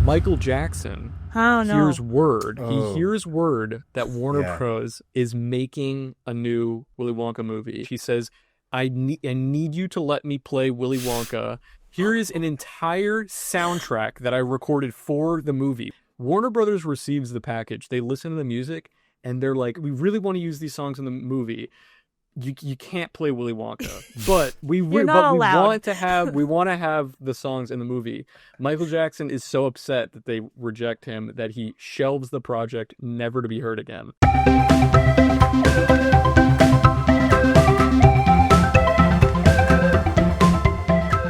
Michael Jackson hears word. He hears word that Warner Bros. Is making a new Willy Wonka movie. He says, I need you to let me play Willy Wonka. Here is an entire soundtrack that I recorded for the movie. Warner Brothers receives the package. They listen to the music, and they're like, we really want to use these songs in the movie. You can't play Willy Wonka, but we want to have the songs in the movie. Michael Jackson is so upset that they reject him that he shelves the project, never to be heard again.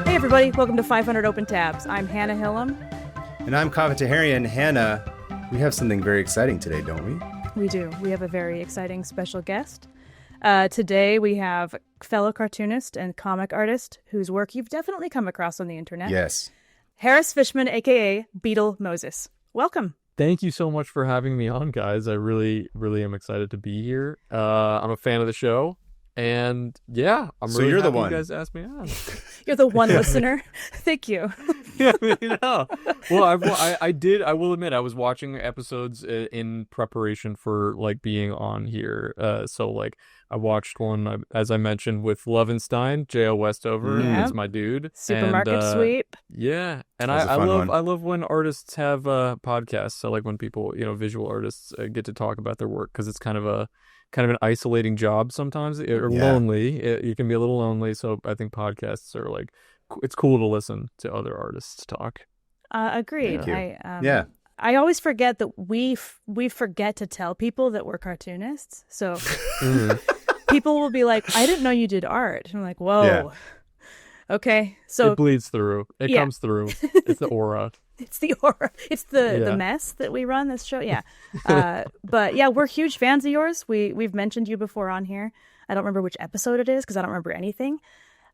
Hey everybody, welcome to 500 Open Tabs. I'm Hannah Hillam. And I'm Kaveh Taherian. Hannah, we have something very exciting today, don't we? We do. We have a very exciting special guest. Today we have fellow cartoonist and comic artist whose work you've definitely come across on the internet. Yes. Harris Fishman AKA BeetleMoses. Welcome. Thank you so much for having me on, guys. I really, really am excited to be here. I'm a fan of the show. And yeah, I'm so really you're happy the one. You guys asked me on. You're the one listener. Thank you. Yeah, Well, I will admit, I was watching episodes in preparation for like being on here. So like I watched one, as I mentioned, with Lovenstein, J.O. Westover. That's my dude. Supermarket Sweep. Yeah. And I love when artists have podcasts. I like when people, visual artists get to talk about their work, because it's kind of an isolating job sometimes, or lonely. You can be a little lonely. So I think podcasts are like, it's cool to listen to other artists talk. Agreed. Yeah. I always forget that we forget to tell people that we're cartoonists. So people will be like, I didn't know you did art. I'm like, whoa. Yeah. Okay. So it bleeds through. It comes through. It's the aura. It's the aura. It's the mess that we run this show. Yeah. But yeah, we're huge fans of yours. We've mentioned you before on here. I don't remember which episode it is because I don't remember anything.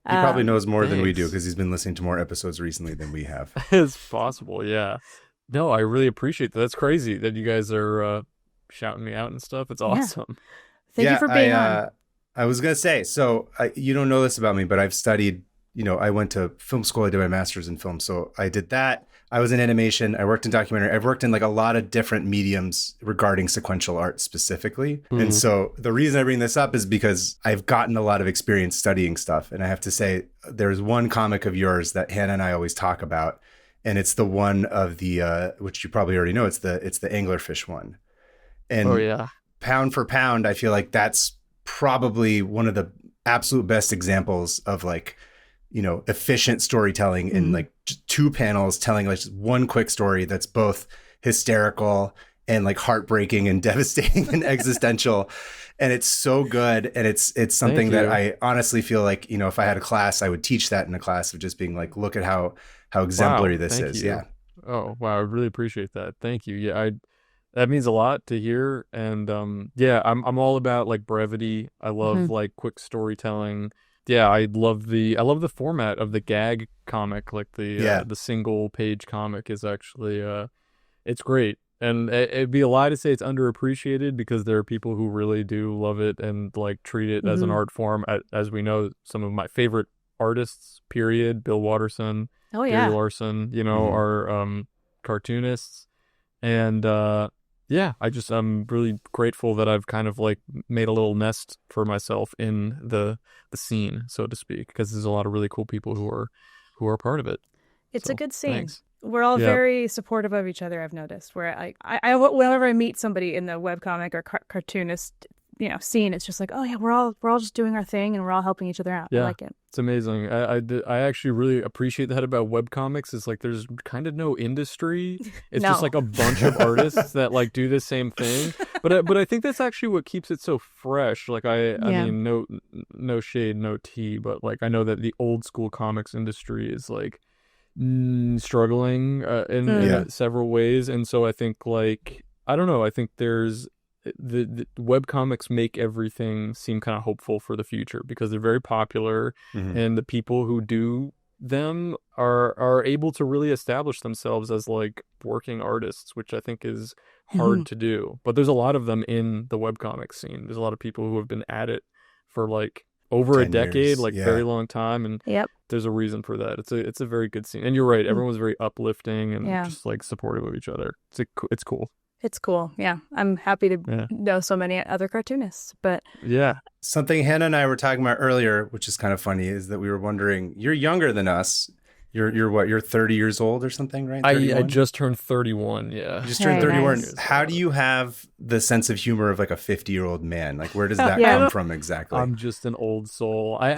He probably knows more than we do because he's been listening to more episodes recently than we have. It's possible. Yeah. No, I really appreciate that. That's crazy that you guys are shouting me out and stuff. It's awesome. Thank you for being on. I was going to say, so you don't know this about me, but I've studied, I went to film school. I did my master's in film. So I did that. I was in animation. I worked in documentary. I've worked in like a lot of different mediums regarding sequential art specifically. Mm-hmm. And so the reason I bring this up is because I've gotten a lot of experience studying stuff. And I have to say, there's one comic of yours that Hannah and I always talk about. And it's the one of the, which you probably already know, it's the anglerfish one. And pound for pound, I feel like that's probably one of the absolute best examples of like, efficient storytelling in like just two panels telling like just one quick story that's both hysterical and like heartbreaking and devastating and existential. And it's so good. And it's something that I honestly feel like, if I had a class, I would teach that in a class of just being like, look at how exemplary this is. You. Yeah. Oh, wow. I really appreciate that. Thank you. Yeah. That means a lot to hear. And I'm all about like brevity. I love like quick storytelling. Yeah, I love the format of the gag comic, like the single page comic is actually it's great. And it'd be a lie to say it's underappreciated because there are people who really do love it and like treat it as an art form. As we know, some of my favorite artists, period, Bill Watterson, Gary Larson, are cartoonists. And I'm really grateful that I've kind of like made a little nest for myself in the scene, so to speak, because there's a lot of really cool people who are part of it. It's a good scene. Thanks. We're all very supportive of each other, I've noticed. Where I whenever I meet somebody in the webcomic or cartoonist scene, it's just like, oh yeah, we're all just doing our thing and we're all helping each other out. Yeah, I like it. It's amazing. I actually really appreciate that about webcomics. It's like there's kind of no industry. It's just like a bunch of artists that like do the same thing. But I think that's actually what keeps it so fresh. Like I mean, no shade, no tea, but like I know that the old school comics industry is like struggling in several ways, and so I think like I don't know. I think there's the webcomics make everything seem kind of hopeful for the future because they're very popular and the people who do them are able to really establish themselves as like working artists, which I think is hard to do. But there's a lot of them in the webcomic scene. There's a lot of people who have been at it for like over a 10 decade, years. like Yeah. very long time, and Yep. there's a reason for that. It's a very good scene, and you're right. Everyone was very uplifting and just like supportive of each other. It's cool. It's cool. Yeah. I'm happy to know so many other cartoonists, but Yeah. Something Hannah and I were talking about earlier, which is kind of funny, is that we were wondering, you're younger than us. You're what? You're 30 years old or something, right? I just turned 31. Yeah. You just turned 31. Nice. How do you have the sense of humor of like a 50-year-old man? Like, where does that come from exactly? I'm just an old soul. I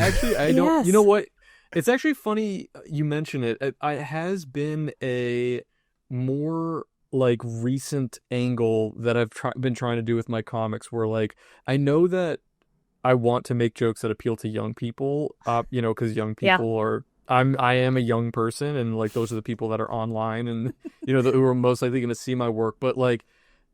don't. Yes. You know what? It's actually funny you mention it. It has been a more like recent angle that I've been trying to do with my comics, where like I know that I want to make jokes that appeal to young people. Because young people are. I am a young person, and like those are the people that are online, and who are most likely going to see my work. But like,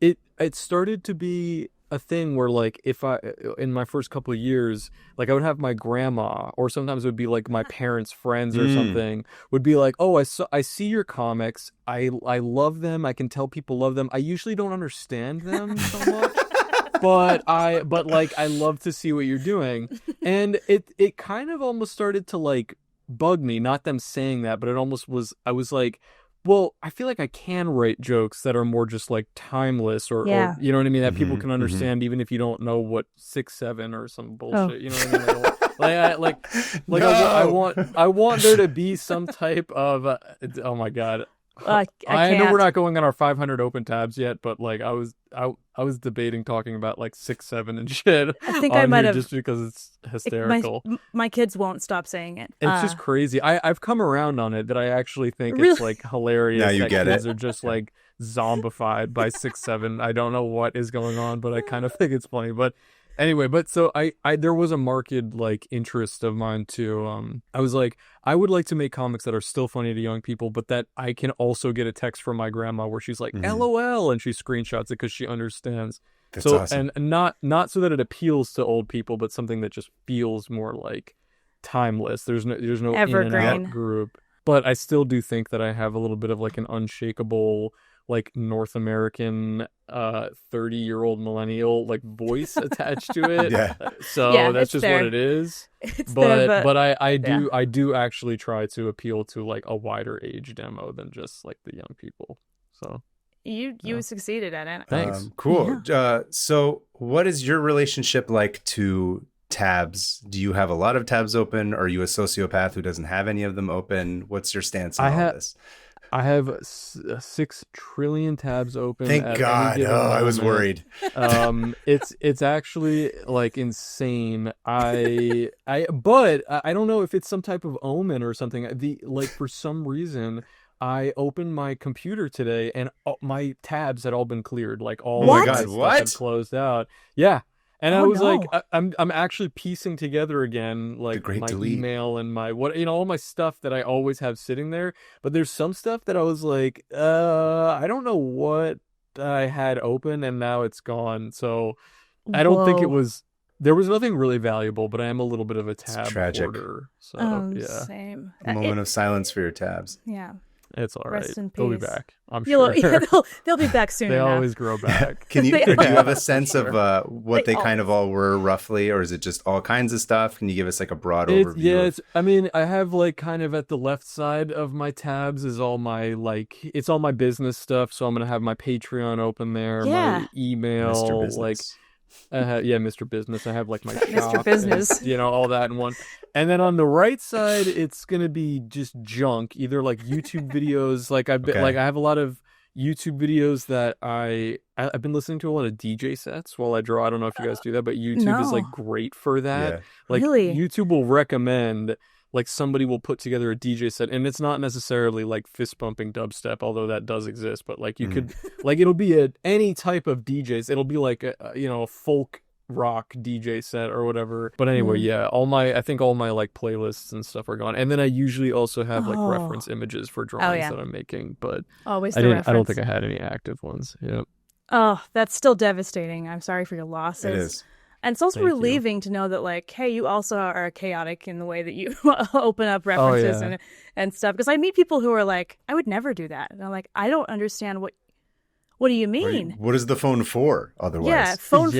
it started to be a thing where like if I in my first couple of years, like I would have my grandma, or sometimes it would be like my parents' friends or something, would be like, "Oh, I see your comics. I love them. I can tell people love them. I usually don't understand them so much." But I love to see what you're doing, and it kind of almost started to like bug me, not them saying that, but it almost was. I was like, well, I feel like I can write jokes that are more just like timeless, or you know what I mean, that people can understand even if you don't know what 6'7" or some bullshit. You know what I mean? I want there to be some type of oh my god. I know we're not going on our 500 open tabs yet, but like I was debating talking about like 6'7" and shit. I think I might have, just because it's hysterical. My kids won't stop saying it. It's just crazy. I've come around on it that I actually think Really? it's like hilarious. Now you that get kids it. are just like zombified by 6'7". I don't know what is going on, but I kind of think it's funny. But anyway, so I there was a marked like interest of mine too. I was like, I would like to make comics that are still funny to young people, but that I can also get a text from my grandma where she's like, LOL, and she screenshots it because she understands. That's awesome. And not so that it appeals to old people, but something that just feels more like timeless. There's no Evergreen. in and out group. But I still do think that I have a little bit of like an unshakable like North American 30-year-old millennial like voice attached to it. Yeah. So that's just there. what it is. It's but there, but I do actually try to appeal to like a wider age demo than just like the young people. So you succeeded at it. Thanks. Cool. So what is your relationship like to tabs? Do you have a lot of tabs open? Are you a sociopath who doesn't have any of them open? What's your stance on all this? I have 6 trillion tabs open. Thank God. I was worried. It's actually like insane. But I don't know if it's some type of omen or something. For some reason, I opened my computer today and my tabs had all been cleared. Like all my of God, my stuff what? had closed out. Yeah. And I was like, I'm actually piecing together again, like my delete. email and my all my stuff that I always have sitting there. But there's some stuff that I was like, I don't know what I had open, and now it's gone. So I don't think there was nothing really valuable, but I am a little bit of a tab hoarder. So Same. A moment of silence for your tabs. Yeah. It's all right. Rest in They'll be peace. back. I'm sure. They'll be back soon. They enough. always grow back. Do you have a sense of what they They kind of all were roughly, or is it just all kinds of stuff? Can you give us like a broad overview? I have like kind of at the left side of my tabs is all my it's all my business stuff. So I'm gonna have my Patreon open there, my email, Mr. Business. Mr. Business. I have like my shop, Mr. Business. and, all that in one. And then on the right side, it's gonna be just junk, either like YouTube videos. Like I have a lot of YouTube videos that I've been listening to a lot of DJ sets while I draw. I don't know if you guys do that, but YouTube is like great for that. Yeah. Like Really? YouTube will recommend. Like somebody will put together a DJ set, and it's not necessarily like fist bumping dubstep, although that does exist. But like you could, like it'll be any type of DJs. It'll be like a folk rock DJ set or whatever. But anyway, I think all my like playlists and stuff are gone. And then I usually also have like reference images for drawings that I'm making. But always I don't think I had any active ones. Yeah. Oh, that's still devastating. I'm sorry for your losses. It is. And it's also Thank relieving to know that, like, hey, you also are chaotic in the way that you open up references and stuff. Because I meet people who are like, I would never do that. And I'm like, I don't understand what What do you mean? What is the phone for otherwise? Yeah, phone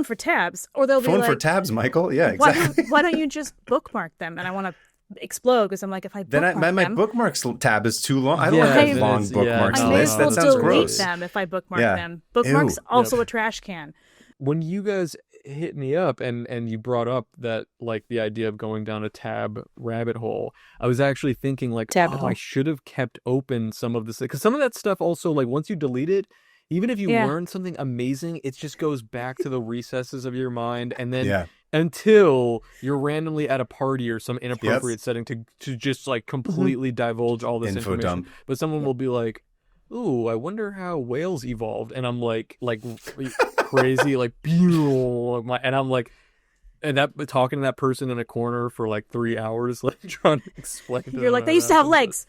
for tabs. Or they'll be phone like, for tabs, Michael. Yeah, exactly. Why don't you just bookmark them? And I want to explode because I'm like, if I bookmark then my them, bookmarks tab is too long. I don't have long bookmarks I may list. as well That sounds delete gross. them if I bookmark them. Bookmarks also a trash can. When you guys hit me up and you brought up that like the idea of going down a tab rabbit hole, I was actually thinking like, I should have kept open some of this, because some of that stuff also, like, once you delete it, even if you learn something amazing, it just goes back to the recesses of your mind, and then until you're randomly at a party or some inappropriate setting to just like completely divulge all this Info information. dump. But someone will be like, ooh, I wonder how whales evolved, and I'm like crazy, like, and I'm like, and that talking to that person in a corner for like 3 hours, like trying to explain. You're like, they used to have legs.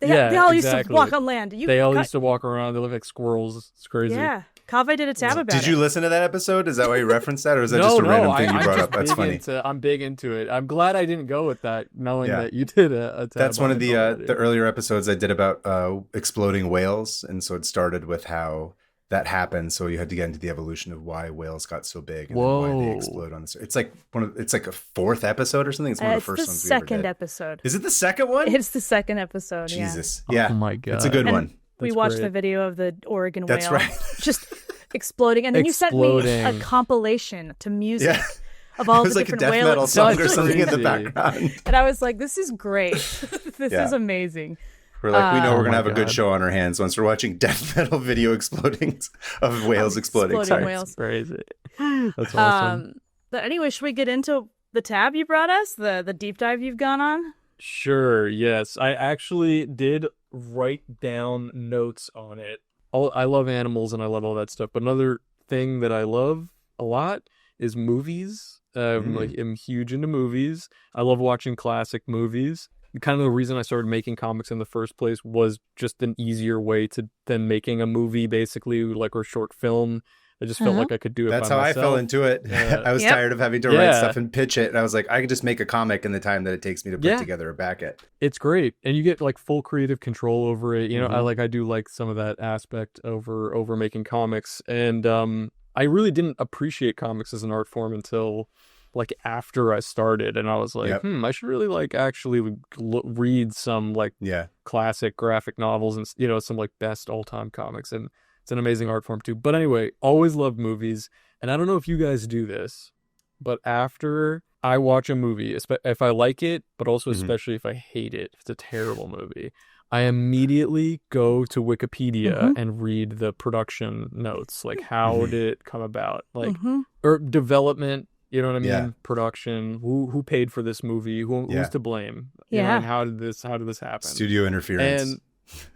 They all used to walk on land. They all used to walk around. They look like squirrels. It's crazy. Yeah. Kaveh did a tab about it. Did you listen to that episode? Is that why you referenced that? Or is that just a random thing you brought up? That's funny. I'm big into it. I'm glad I didn't go with that, knowing that you did a tab. That's one of the earlier episodes I did about exploding whales. And so it started with how that happened. So you had to get into the evolution of why whales got so big and then why they explode on this. It's like it's like a fourth episode or something. It's one of the first ones we ever did. Second episode. Is it the second one? It's the second episode. Jesus. Yeah. Oh my God. It's a good one. We watched the video of the Oregon whale. That's right. Just exploding. And then you sent me a compilation to music of all the different whale. It was like a death metal song or something in the background. And I was like, this is great. This is amazing. We're like, we know we're going to have a good show on our hands once we're watching death metal video explodings of whales exploding. Exploding whales. That's crazy. That's awesome. But anyway, should we get into the tab you brought us? The deep dive you've gone on? Sure, yes. I actually did write down notes on it. I love animals and I love all that stuff. But another thing that I love a lot is movies. I'm huge into movies. I love watching classic movies. Kind of the reason I started making comics in the first place was just an easier way than making a movie, basically, like, or short film. I just felt like I could do it. That's by how myself. I fell into it. I was tired of having to write stuff and pitch it. And I was like, I can just make a comic in the time that it takes me to put together a back it. It's great. And you get like full creative control over it. You know, I do like some of that aspect over making comics. And I really didn't appreciate comics as an art form until like after I started, and I was like, I should really like actually read some like classic graphic novels and, you know, some like best all-time comics. And it's an amazing art form too. But anyway, always loved movies. And I don't know if you guys do this, but after I watch a movie, if I like it, but also especially if I hate it, if it's a terrible movie, I immediately go to Wikipedia and read the production notes. Like, how did it come about? Like, or development. You know what I mean? Yeah. Production. Who paid for this movie? Who's to blame? You know, and how did this happen? Studio interference. And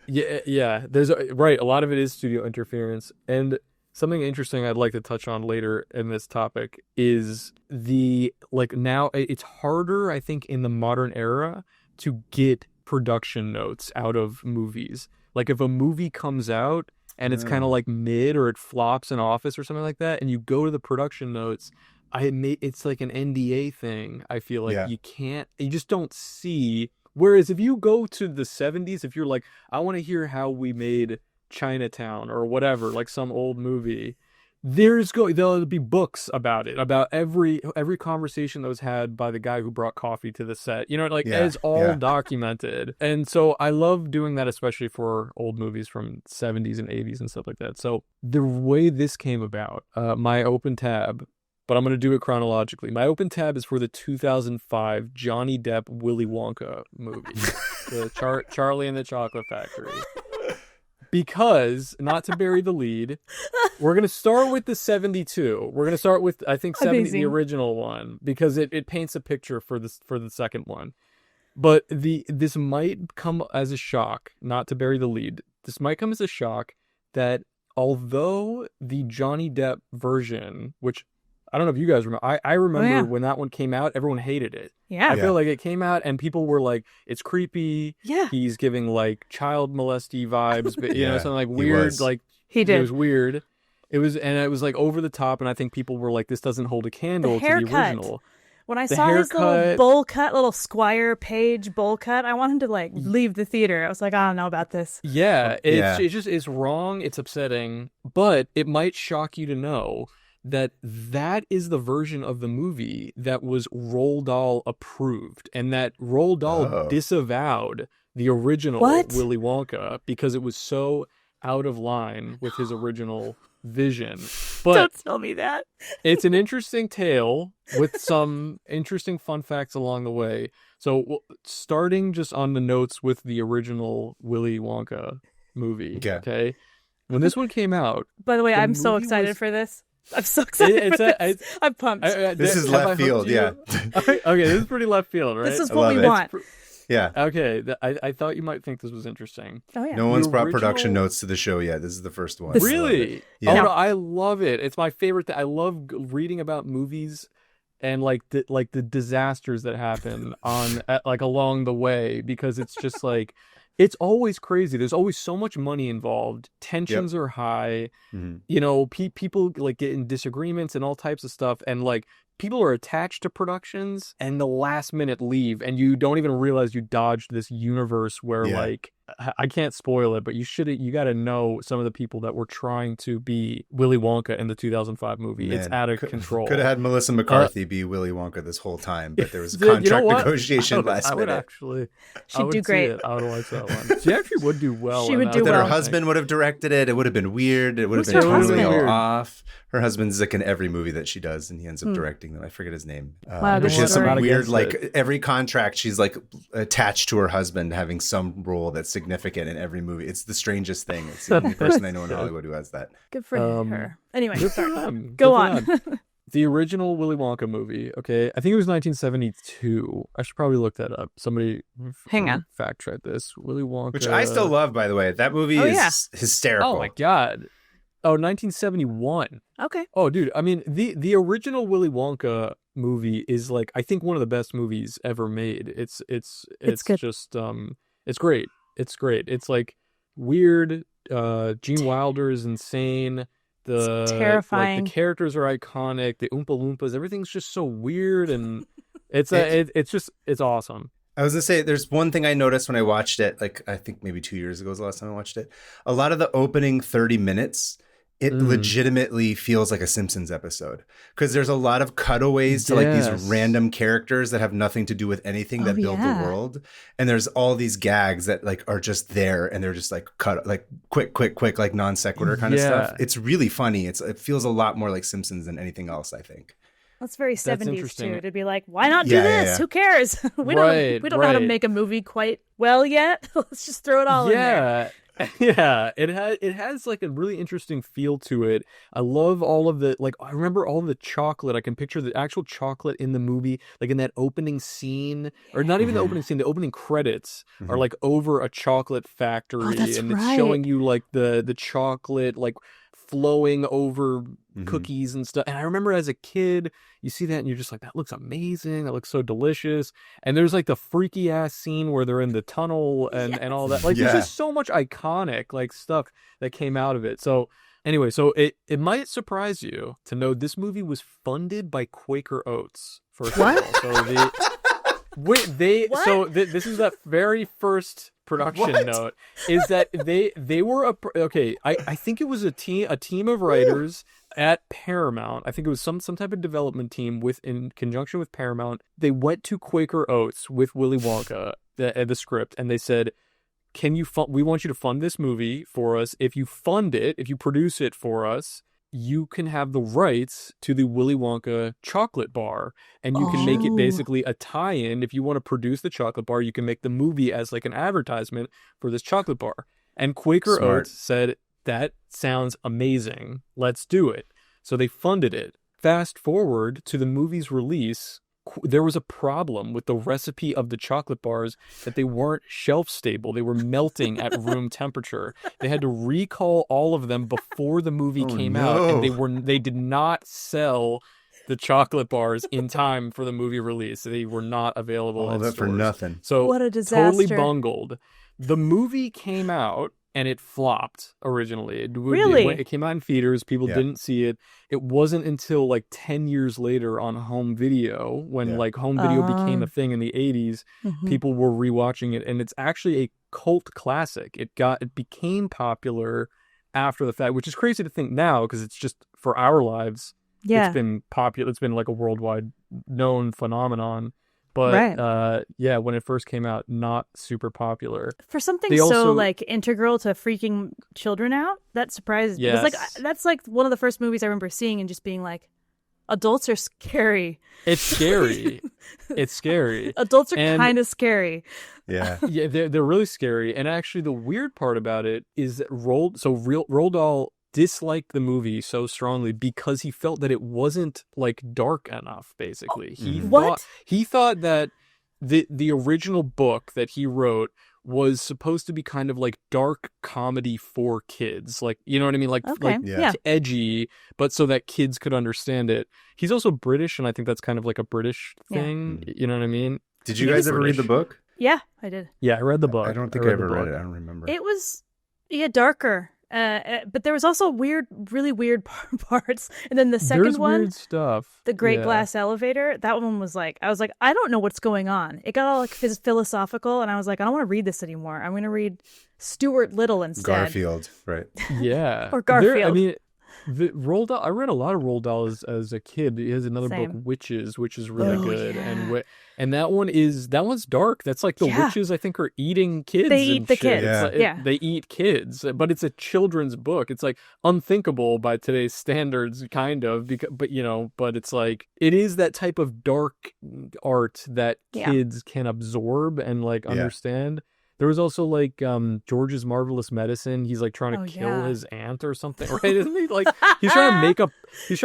there's a lot of it is studio interference. And something interesting I'd like to touch on later in this topic is now it's harder, I think, in the modern era to get production notes out of movies. Like, if a movie comes out and it's kind of like mid or it flops in office or something like that, and you go to the production notes, it's like an NDA thing. I feel like you just don't see. Whereas if you go to the 70s, if you're like, I want to hear how we made Chinatown or whatever, like some old movie, there'll be books about it, about every conversation that was had by the guy who brought coffee to the set. You know, like it's all documented. And so I love doing that, especially for old movies from 70s and 80s and stuff like that. So the way this came about, my open tab, but I'm going to do it chronologically. My open tab is for the 2005 Johnny Depp Willy Wonka movie, the Charlie and the Chocolate Factory. Because, not to bury the lead, we're going to start with the 72. We're going to start with, I think, 70, the original one, because it paints a picture for the second one. But this might come as a shock, not to bury the lead. This might come as a shock that although the Johnny Depp version, which I don't know if you guys remember. I remember when that one came out, everyone hated it. Yeah. I feel like it came out and people were like, it's creepy. Yeah. He's giving like child molesty vibes, but you know, something like weird. Like he did. It was weird. It was like over the top, and I think people were like, this doesn't hold a candle to the original. When I The saw his little haircut. bowl cut, little Squire Page bowl cut, I wanted to like leave the theater. I was like, I don't know about this. Yeah, it's wrong, it's upsetting, but it might shock you to know that that is the version of the movie that was Roald Dahl approved, and that Roald Dahl disavowed the original Willy Wonka because it was so out of line with his original vision. But don't tell me that. It's an interesting tale with some interesting fun facts along the way. So starting just on the notes with the original Willy Wonka movie, okay? When this one came out... By the way, I'm so excited for this. I'm so excited for this. I'm pumped. This is left field, yeah. Okay, this is pretty left field, right? This is what we want. Yeah. Okay, I thought you might think this was interesting. Oh, yeah. No one's brought production notes to the show yet. This is the first one. Really? Yeah. Oh, no, I love it. It's my favorite thing. I love reading about movies and like the disasters that happen along the way, because it's just like it's always crazy. There's always so much money involved. Tensions are high. Mm-hmm. You know, people like get in disagreements and all types of stuff, and like people are attached to productions and the last minute leave, and you don't even realize you dodged this universe where like I can't spoil it, but you got to know some of the people that were trying to be Willy Wonka in the 2005 movie. Man, it's out of control. Could have had Melissa McCarthy be Willy Wonka this whole time, but there was a contract negotiation last minute. She'd do great. I would watch that one. She actually would do well. She would do well. Her husband would have directed it. It would have been weird. It would have been totally off. Her husband's like in every movie that she does, and he ends up directing them. I forget his name. Wow, but she has some weird, like every contract, she's like attached to her husband having some role that's significant in every movie. It's the strangest thing. It's the only person I know in Hollywood who has that. Good for her. Anyway, go on. The original Willy Wonka movie, okay, I think it was 1972. I should probably look that up. Somebody hang on, fact check this. Willy Wonka, which I still love, by the way. That movie is hysterical. Oh my god. Oh, 1971. Okay. Oh, dude. I mean, the original Willy Wonka movie is like, I think, one of the best movies ever made. It's good. Just it's great. It's great. It's like weird. Gene Wilder is insane. It's terrifying. Like, the characters are iconic. The Oompa Loompas. Everything's just so weird, and it's awesome. I was gonna say, there's one thing I noticed when I watched it. Like, I think maybe 2 years ago was the last time I watched it. A lot of the opening 30 minutes. It legitimately feels like a Simpsons episode, because there's a lot of cutaways to like these random characters that have nothing to do with anything that build the world. And there's all these gags that like are just there, and they're just like cut, like quick, like non sequitur kind of stuff. It's really funny. It feels a lot more like Simpsons than anything else, I think. That's very 70s too, to be like, why not do this? Yeah. Who cares? we don't know how to make a movie quite well yet. Let's just throw it all in there. Yeah, it has like a really interesting feel to it. I love all of the, like, I remember all of the chocolate. I can picture the actual chocolate in the movie, like in that opening scene, or not even the opening scene, the opening credits are like over a chocolate factory, and it's showing you like the chocolate like flowing over cookies and stuff. And I remember as a kid, you see that and you're just like, that looks amazing. That looks so delicious. And there's like the freaky ass scene where they're in the tunnel and all that. Like there's just so much iconic like stuff that came out of it. So anyway, so it might surprise you to know this movie was funded by Quaker Oats. First of all. So this is that very first production note, is that they were I think it was a team of writers at Paramount. I think it was some type of development team in conjunction with Paramount. They went to Quaker Oats with Willy Wonka, the script, and they said, we want you to fund this movie for us. If you produce it for us, you can have the rights to the Willy Wonka chocolate bar, and you can make it basically a tie-in. If you want to produce the chocolate bar, you can make the movie as like an advertisement for this chocolate bar. And Quaker Oats said, that sounds amazing. Let's do it. So they funded it. Fast forward to the movie's release, there was a problem with the recipe of the chocolate bars, that they weren't shelf stable. They were melting at room temperature. They had to recall all of them before the movie came out, and they did not sell the chocolate bars in time for the movie release. They were not available. All that for nothing. So what a disaster. Totally bungled. The movie came out and it flopped originally. Really? It came out in theaters. People didn't see it. It wasn't until like 10 years later on home video, when like home video became a thing in the 80s, people were rewatching it, and it's actually a cult classic. It became popular after the fact, which is crazy to think now, because it's just for our lives. Yeah. It's been popular. It's been like a worldwide known phenomenon. But when it first came out, not super popular. For something so like integral to freaking children out, that surprises me. Like that's like one of the first movies I remember seeing and just being like, adults are scary. It's scary. It's scary. Adults are kind of scary. Yeah. Yeah, they're really scary. And actually, the weird part about it is that Roald Dahl disliked the movie so strongly because he felt that it wasn't like dark enough. Basically, he thought that the original book that he wrote was supposed to be kind of like dark comedy for kids, like, you know what I mean, like edgy, but so that kids could understand it. He's also British, and I think that's kind of like a British thing. You know what I mean? Did you guys ever read the book? Yeah, I did. Yeah, I read the book. I don't think I ever read it. I don't remember. It was darker. But there was also really weird parts. And then the second one, weird stuff. The Great Glass Elevator, that one was like, I was like, I don't know what's going on. It got all like philosophical, and I was like, I don't want to read this anymore. I'm going to read Stuart Little instead. Garfield, right? Yeah. Or Garfield. Roald Dahl, I read a lot of Roald Dahl as a kid. He has another book, Witches, which is really good. Yeah. And that one's dark. That's like the witches, I think, are eating kids. They eat the kids. They eat kids, but it's a children's book. It's like unthinkable by today's standards, kind of, but it's like, it is that type of dark art that kids can absorb and like understand. There was also like George's Marvelous Medicine. He's like trying to kill his aunt or something, right? Isn't he? Like he's trying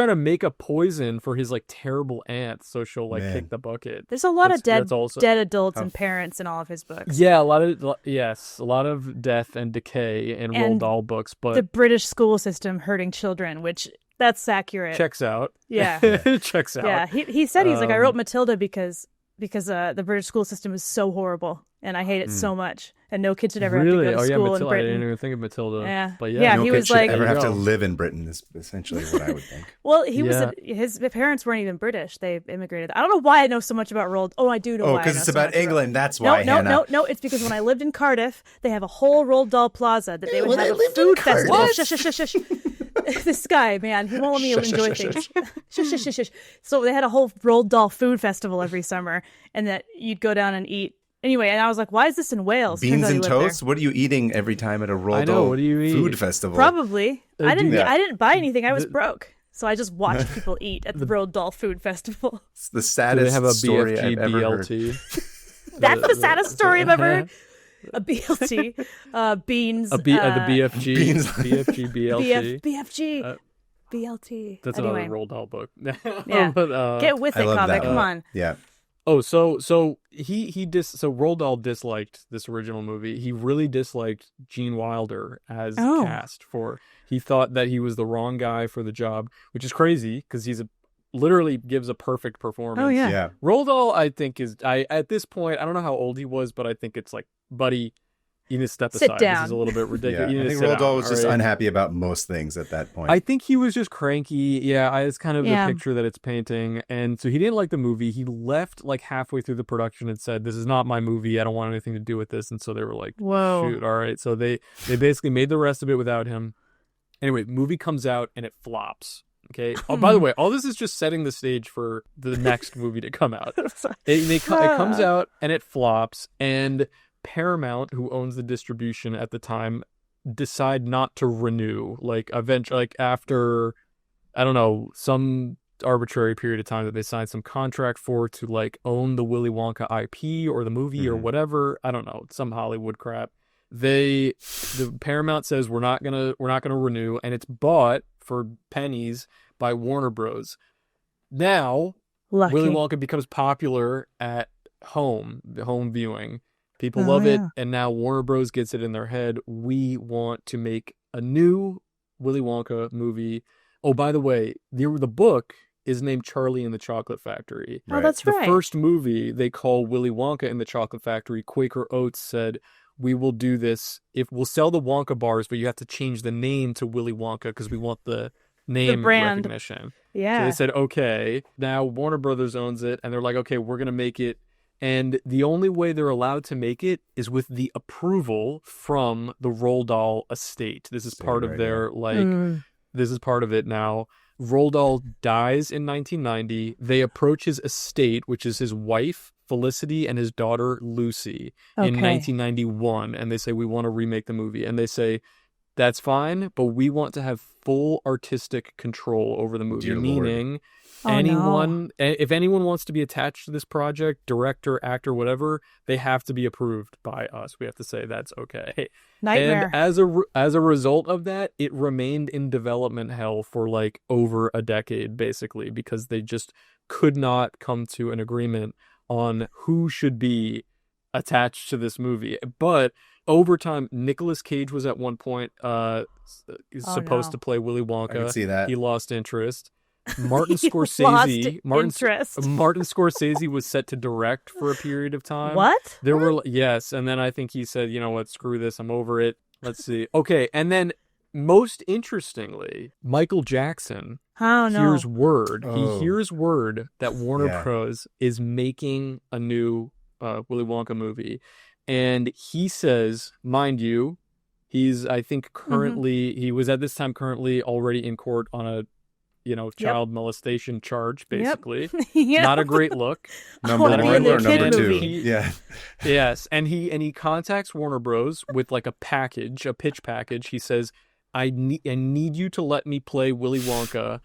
to make a poison for his like terrible aunt, so she'll like kick the bucket. There's a lot of dead adults and parents in all of his books. Yeah, a lot of death and decay in Roald Dahl books, but the British school system hurting children, which that's accurate. Checks out. Yeah, checks out. Yeah, he said he's like, I wrote Matilda because the British school system is so horrible, and I hate it so much, and no kid should ever have to go to school in Britain. I didn't even think of Matilda. Yeah, but no he kid was should like, ever have to live in Britain is essentially what I would think. Well, his parents weren't even British; they immigrated. I don't know why I know so much about Roald. Oh, I do know why. Oh, because it's about England. That's why. No. It's because when I lived in Cardiff, they have a whole Roald Dahl plaza that they would have a food festival. Shush. This guy, man, he won't let me enjoy things. Shush. So they had a whole Roald Dahl food festival every summer, and that you'd go down and eat. Anyway, and I was like, why is this in Wales? Beans and toast? What are you eating every time at a Roald Dahl food festival? Probably. I didn't buy anything. I was broke. So I just watched people eat at the Roald Dahl food festival. It's the saddest story BFG, I've ever BLT? heard. That's the saddest story I've ever heard. A BLT, beans. The BFG, beans. BFG, BLT. BFG, BLT. That's another Roald Dahl book. Yeah, but, get with it, Kaveh. Come on. Yeah. Oh, so Roald Dahl disliked this original movie. He really disliked Gene Wilder as cast for. He thought that he was the wrong guy for the job, which is crazy because he's literally gives a perfect performance. Oh yeah. Roald Dahl, I think at this point, I don't know how old he was, but I think it's like, buddy, you need to step aside. Down. This is a little bit ridiculous. Yeah. I think Roald Dahl was just unhappy about most things at that point. I think he was just cranky. Yeah, it's kind of the picture that it's painting. And so he didn't like the movie. He left like halfway through the production and said, "This is not my movie. I don't want anything to do with this." And so they were like, "Whoa, shoot, all right." So they basically made the rest of it without him. Anyway, the movie comes out and it flops. Okay. Oh, by the way, all this is just setting the stage for the next movie to come out. It comes out and it flops, and Paramount, who owns the distribution at the time, decide not to renew. Like eventually, like after, I don't know, some arbitrary period of time that they signed some contract for to like own the Willy Wonka IP or the movie or whatever. I don't know, some Hollywood crap. The Paramount says we're not gonna renew, and it's bought for pennies by Warner Bros. Now, Lucky. Willy Wonka becomes popular at home viewing. People love it, and now Warner Bros. Gets it in their head. We want to make a new Willy Wonka movie. Oh, by the way, the book is named Charlie and the Chocolate Factory. Oh, that's right. The first movie they call Willy Wonka and the Chocolate Factory. Quaker Oats said, we will do this. If we'll sell the Wonka bars, but you have to change the name to Willy Wonka because we want the name brand recognition. Yeah. So they said, okay. Now Warner Brothers owns it, and they're like, okay, we're going to make it. And the only way they're allowed to make it is with the approval from the Roald Dahl estate. This is part of their, this is part of it now. Roald Dahl dies in 1990. They approach his estate, which is his wife, Felicity, and his daughter, Lucy, in 1991. And they say, we want to remake the movie. And they say, that's fine, but we want to have full artistic control over the movie. Meaning, if anyone wants to be attached to this project, director, actor, whatever, they have to be approved by us. We have to say that's okay. Nightmare. And as a result of that, it remained in development hell for like over a decade, basically, because they just could not come to an agreement on who should be attached to this movie. But over time, Nicolas Cage was at one point supposed to play Willy Wonka. I can see that. He lost interest. Martin Scorsese was set to direct for a period of time. What? Yes, and then I think he said, you know what, screw this, I'm over it. Let's see. Okay, and then most interestingly, Michael Jackson hears word. He hears word that Warner Bros. Is making a new Willy Wonka movie. And he says, mind you, he's, I think, currently, he was at this time currently already in court on a, child molestation charge, basically. Yep. Not a great look. Number one or number two? Yeah. Yes. And he contacts Warner Bros. With like a pitch package. He says, I need you to let me play Willy Wonka.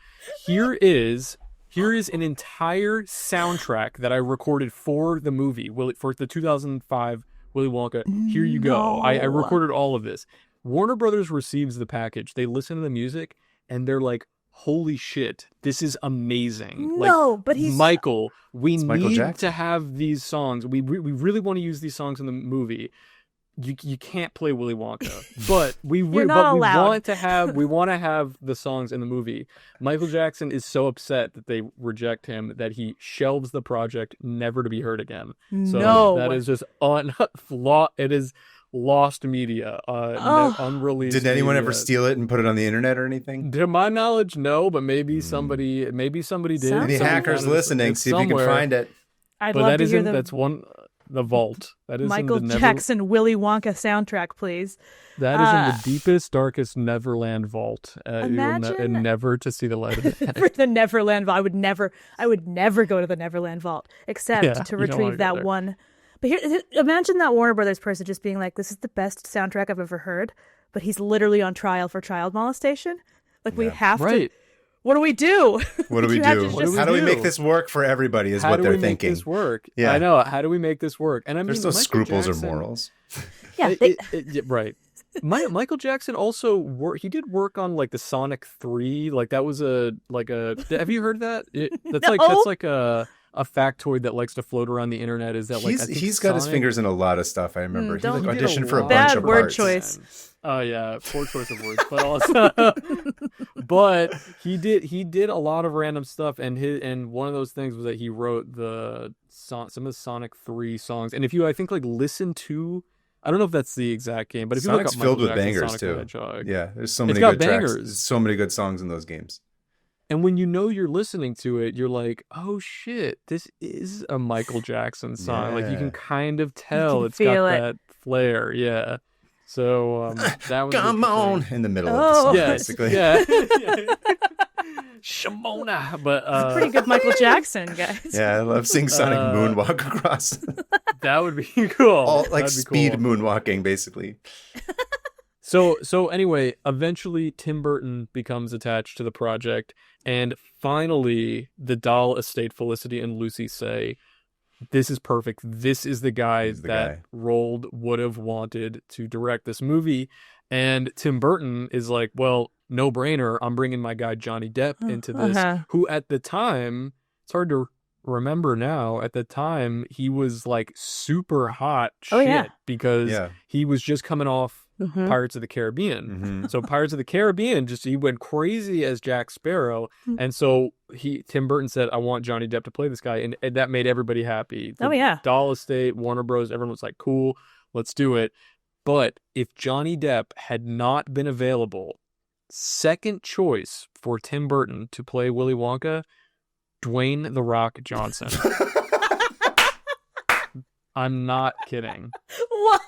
Here is an entire soundtrack that I recorded for the movie, for the 2005 Willy Wonka. Here you go. I recorded all of this. Warner Brothers receives the package. They listen to the music, and they're like, holy shit, this is amazing. But he's... Michael, we need to have these songs. We really want to use these songs in the movie. You can't play Willy Wonka, but we want to have the songs in the movie. Michael Jackson is so upset that they reject him that he shelves the project, never to be heard again. So that is just it is lost media, unreleased. Did anyone ever steal it and put it on the internet or anything? To my knowledge, no, but maybe somebody did. Any hackers listening, see if you can find it. I'd love to hear that's one. The vault. That is Michael Jackson Willy Wonka soundtrack, please. That is in the deepest, darkest Neverland vault. Imagine never to see the light of day. The Neverland vault. I would never go to the Neverland vault except to retrieve that one. But imagine that Warner Brothers person just being like, "This is the best soundtrack I've ever heard," but he's literally on trial for child molestation. Like we have to. What do we do? What do we do? How do we make this work for everybody is what they're thinking. How do we make this work? Yeah. I know. How do we make this work? And I mean, there's no scruples or morals. Yeah. Right. Michael Jackson also he did work on like the Sonic 3. Like that was have you heard that? That's like a factoid that likes to float around the internet is that like he's got his fingers in a lot of stuff. I remember he auditioned for a bunch of bad word parts. Choice. Oh yeah, poor choice of words, but also, but he did a lot of random stuff, and one of those things was that he wrote some of the Sonic 3 songs, and if you listen to, I don't know if that's the exact game, but if Sonic's you look up filled with Jackson, bangers Sonic too. Yeah, there's so many good bangers. tracks. There's so many good songs in those games. And when you're listening to it, you're like, oh shit, this is a Michael Jackson song. Like you can kind of tell it's got that flair. Yeah. So that was come on in the middle of the song, basically. Yeah. Shimona, but pretty good Michael Jackson, guys. Yeah, I love seeing Sonic moonwalk across. That would be cool. All like speed moonwalking, basically. So anyway, eventually Tim Burton becomes attached to the project, and finally the Dahl estate, Felicity and Lucy, say, this is perfect. This is the guy that Roald would have wanted to direct this movie. And Tim Burton is like, well, no brainer. I'm bringing my guy Johnny Depp into this, who at the time, it's hard to remember now, at the time, he was like super hot shit because he was just coming off Pirates of the Caribbean. So Pirates of the Caribbean, he went crazy as Jack Sparrow. And so Tim Burton said, I want Johnny Depp to play this guy. And that made everybody happy. The Dahl estate, Warner Bros., everyone was like, cool, let's do it. But if Johnny Depp had not been available, second choice for Tim Burton to play Willy Wonka, Dwayne "The Rock" Johnson. I'm not kidding. What?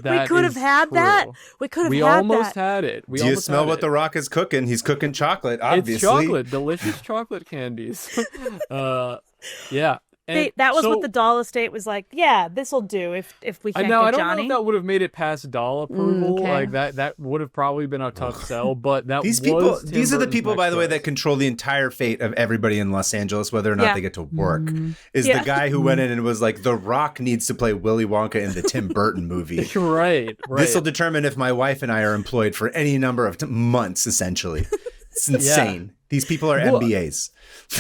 We could have had that. We could have had that. We almost had it. Do you smell what The Rock is cooking? He's cooking chocolate, obviously. It's chocolate. Delicious chocolate candies. Yeah. That was what the Dahl estate was like. Yeah, this will do if we can't get I don't Johnny. know if that would have made it past Dahl approval. Okay. Like that would have probably been a tough sell. But that these was people. These are the Burton's people, next by the way, choice. that control the entire fate of everybody in Los Angeles, whether or not they get to work. Is the guy who went in and was like, The Rock needs to play Willy Wonka in the Tim Burton movie. Right. This will determine if my wife and I are employed for any number of months. Essentially, it's insane. These people are MBAs.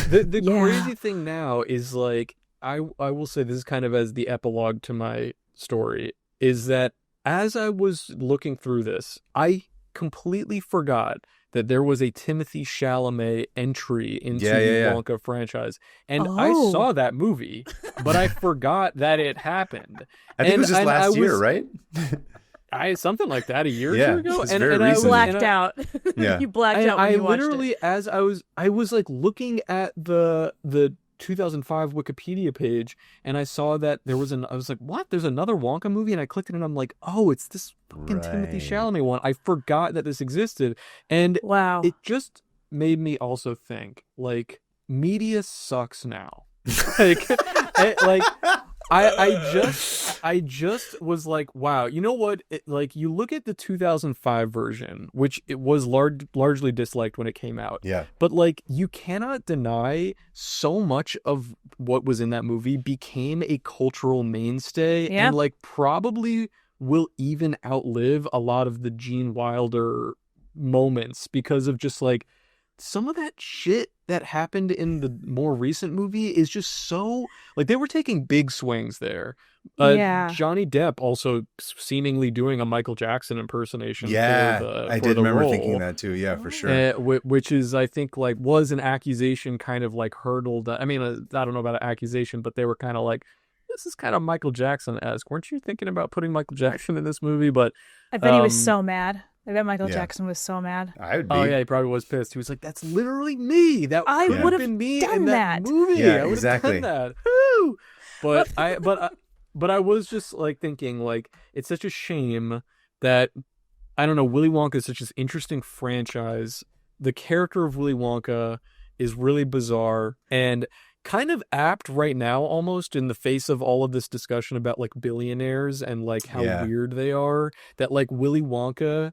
The crazy thing now is like. I will say this is kind of as the epilogue to my story, is that as I was looking through this, I completely forgot that there was a Timothée Chalamet entry into the Wonka franchise. And I saw that movie, but I forgot that it happened. I think it was just last year, right? Something like that, a year or two ago. It's very recent. Blacked out. You blacked out when you watched it. As I was like looking at the 2005 Wikipedia page, and I saw that I was like, what? There's another Wonka movie? And I clicked it, and I'm like, oh, it's this fucking Timothée Chalamet one. I forgot that this existed. And it just made me also think, like, media sucks now. I just was like, wow, you know what? Like, you look at the 2005 version, which it was largely disliked when it came out. Yeah. But like, you cannot deny so much of what was in that movie became a cultural mainstay and like probably will even outlive a lot of the Gene Wilder moments because of just like some of that shit that happened in the more recent movie is just so like they were taking big swings there. Johnny Depp also seemingly doing a Michael Jackson impersonation. I did remember role, thinking that too. Yeah, for sure. Which is, I think, like was an accusation kind of like hurdled. I mean, I don't know about an accusation, but they were kind of like, this is kind of Michael Jackson-esque. Weren't you thinking about putting Michael Jackson in this movie? But I bet he was so mad. I bet Michael Jackson was so mad. I would be. Oh yeah, he probably was pissed. He was like, "That's literally me. That I would have been me done in that movie. Yeah, I would exactly. have done that." Woo! But I was just like thinking, like, it's such a shame that I don't know. Willy Wonka is such an interesting franchise. The character of Willy Wonka is really bizarre and kind of apt right now, almost in the face of all of this discussion about like billionaires and like how weird they are. That like Willy Wonka,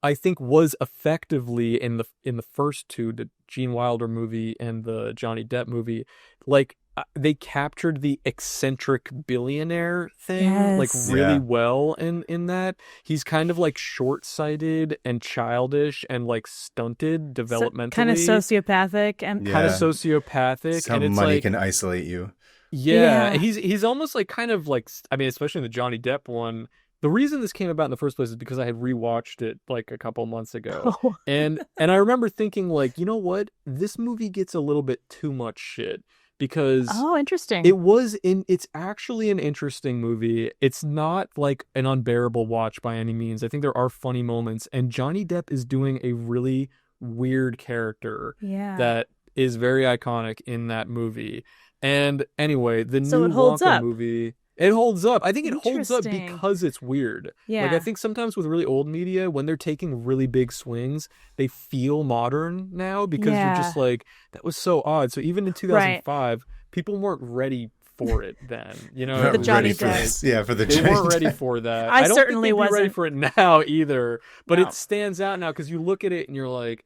I think, was effectively in the first two, the Gene Wilder movie and the Johnny Depp movie, like they captured the eccentric billionaire thing like really well in that. He's kind of like short-sighted and childish and like stunted developmentally. Kind of sociopathic and It's how and it's money like, can isolate you. He's almost like kind of like, I mean, especially in the Johnny Depp one. The reason this came about in the first place is because I had rewatched it like a couple months ago. And I remember thinking like, you know what? This movie gets a little bit too much shit because interesting. It's actually an interesting movie. It's not like an unbearable watch by any means. I think there are funny moments, and Johnny Depp is doing a really weird character that is very iconic in that movie. And anyway, the new Wonka movie, it holds up. I think it holds up because it's weird. Yeah. Like I think sometimes with really old media, when they're taking really big swings, they feel modern now because you're just like, that was so odd. So even in 2005, people weren't ready for it then. You know, the Johnny Depp. For the they Johnny weren't ready Depp. for that. I don't certainly think they'd be ready wasn't. for it now either. But it stands out now because you look at it and you're like,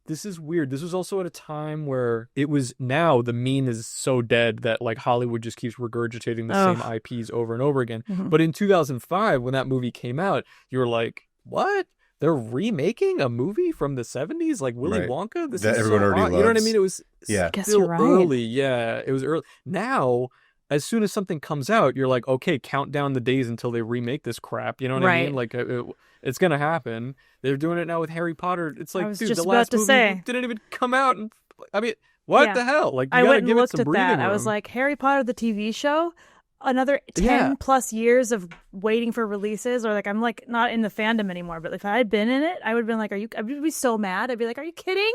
this is weird. This was also at a time where it was now the meme is so dead that like Hollywood just keeps regurgitating the same IPs over and over again. Mm-hmm. But in 2005, when that movie came out, you were like, what? They're remaking a movie from the 70s? Like Willy Wonka? This that is everyone so already odd. loves. You know what I mean? It was still right. early. Yeah, it was early. Now, as soon as something comes out, you're like, okay, count down the days until they remake this crap. You know what I mean? Like, it's going to happen. They're doing it now with Harry Potter. It's like, dude, the last movie didn't even come out. And I mean, what the hell? Like, you I gotta went and give it looked some at breathing that. room. I was like, Harry Potter, the TV show? another 10 plus years of waiting for releases, or like I'm like not in the fandom anymore, but if I had been in it, I would have been like, I would be so mad. I'd be like, are you kidding?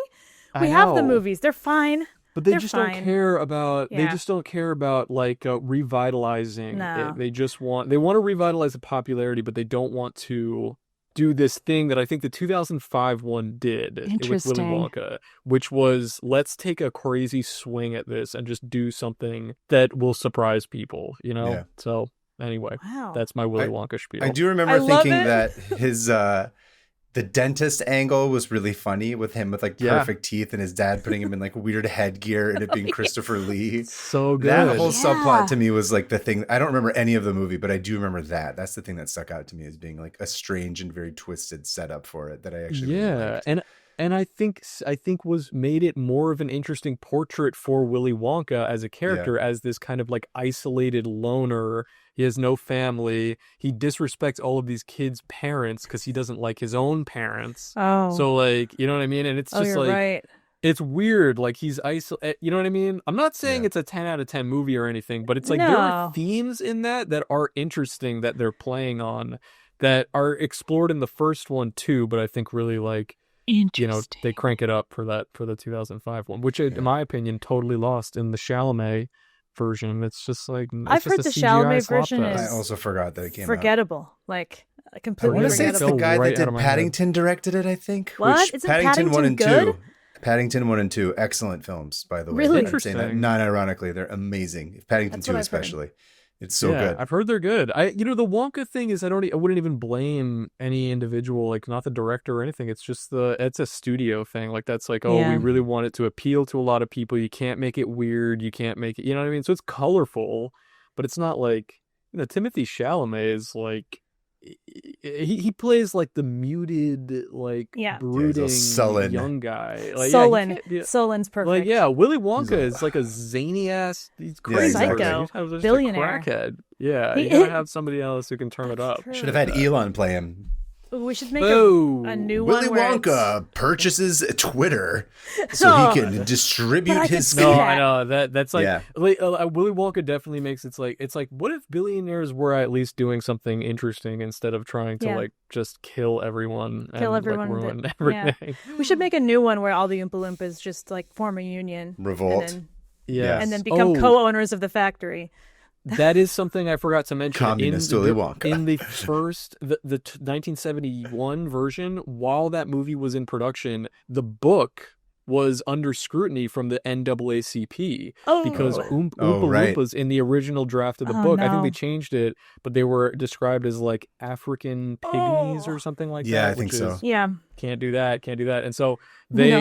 We have the movies. They're fine. But they just don't care about they just don't care about like revitalizing it. They want to revitalize the popularity, but they don't want to do this thing that I think the 2005 one did with Willy Wonka, which was, let's take a crazy swing at this and just do something that will surprise people, you know? Yeah. So anyway, that's my Willy Wonka spiel. I do remember thinking that his the dentist angle was really funny with him with like perfect teeth and his dad putting him in like weird headgear and it being Christopher Lee. So good. That whole subplot to me was like the thing. I don't remember any of the movie, but I do remember that. That's the thing that stuck out to me as being like a strange and very twisted setup for it that I actually really liked. And I think was made it more of an interesting portrait for Willy Wonka as a character, as this kind of like isolated loner. He has no family. He disrespects all of these kids' parents because he doesn't like his own parents. Oh. So like, you know what I mean? And it's just like, right. It's weird. Like he's isolated. You know what I mean? I'm not saying it's a 10 out of 10 movie or anything, but it's like there are themes in that are interesting that they're playing on that are explored in the first one too. But I think really like, you know, they crank it up for the 2005 one, which in my opinion totally lost in the Chalamet version. It's just like I've heard the Chalamet version is I also forgot that it came forgettable. Out. Like completely. I want to say forgettable. it's the guy that did Paddington directed it. I think. What? Isn't Paddington 1 and good? 2? Paddington 1 and 2, excellent films, by the way. Really interesting. Not ironically, they're amazing. Paddington 2 especially. It's so good. I've heard they're good. The Wonka thing is I wouldn't even blame any individual, like not the director or anything. It's just it's a studio thing. Like that's like, we really want it to appeal to a lot of people. You can't make it weird. You can't make it, you know what I mean? So it's colorful, but it's not like, Timothée Chalamet is like, he plays like the muted, like brooding sullen young guy. Like, Sullen's perfect. Like Willy Wonka is like a zany ass. He's crazy, psycho, billionaire, crackhead. Yeah, you gotta have somebody else who can turn it up. Should have had Elon play him. We should make a new Willy one. Willy Wonka purchases Twitter so he can distribute his. No, I know that's like Willy Wonka definitely makes it's like what if billionaires were at least doing something interesting instead of trying to like just kill everyone and like ruin everything. Yeah. We should make a new one where all the Oompa Loompas just like form a union, revolt, and then become co-owners of the factory. That is something I forgot to mention. Communist Willy Wonka. In the first, the 1971 version, while that movie was in production, the book was under scrutiny from the NAACP because Oompa Loompas in the original draft of the book, I think they changed it, but they were described as like African pygmies or something like that. Yeah, I think so. Yeah. Can't do that. And so they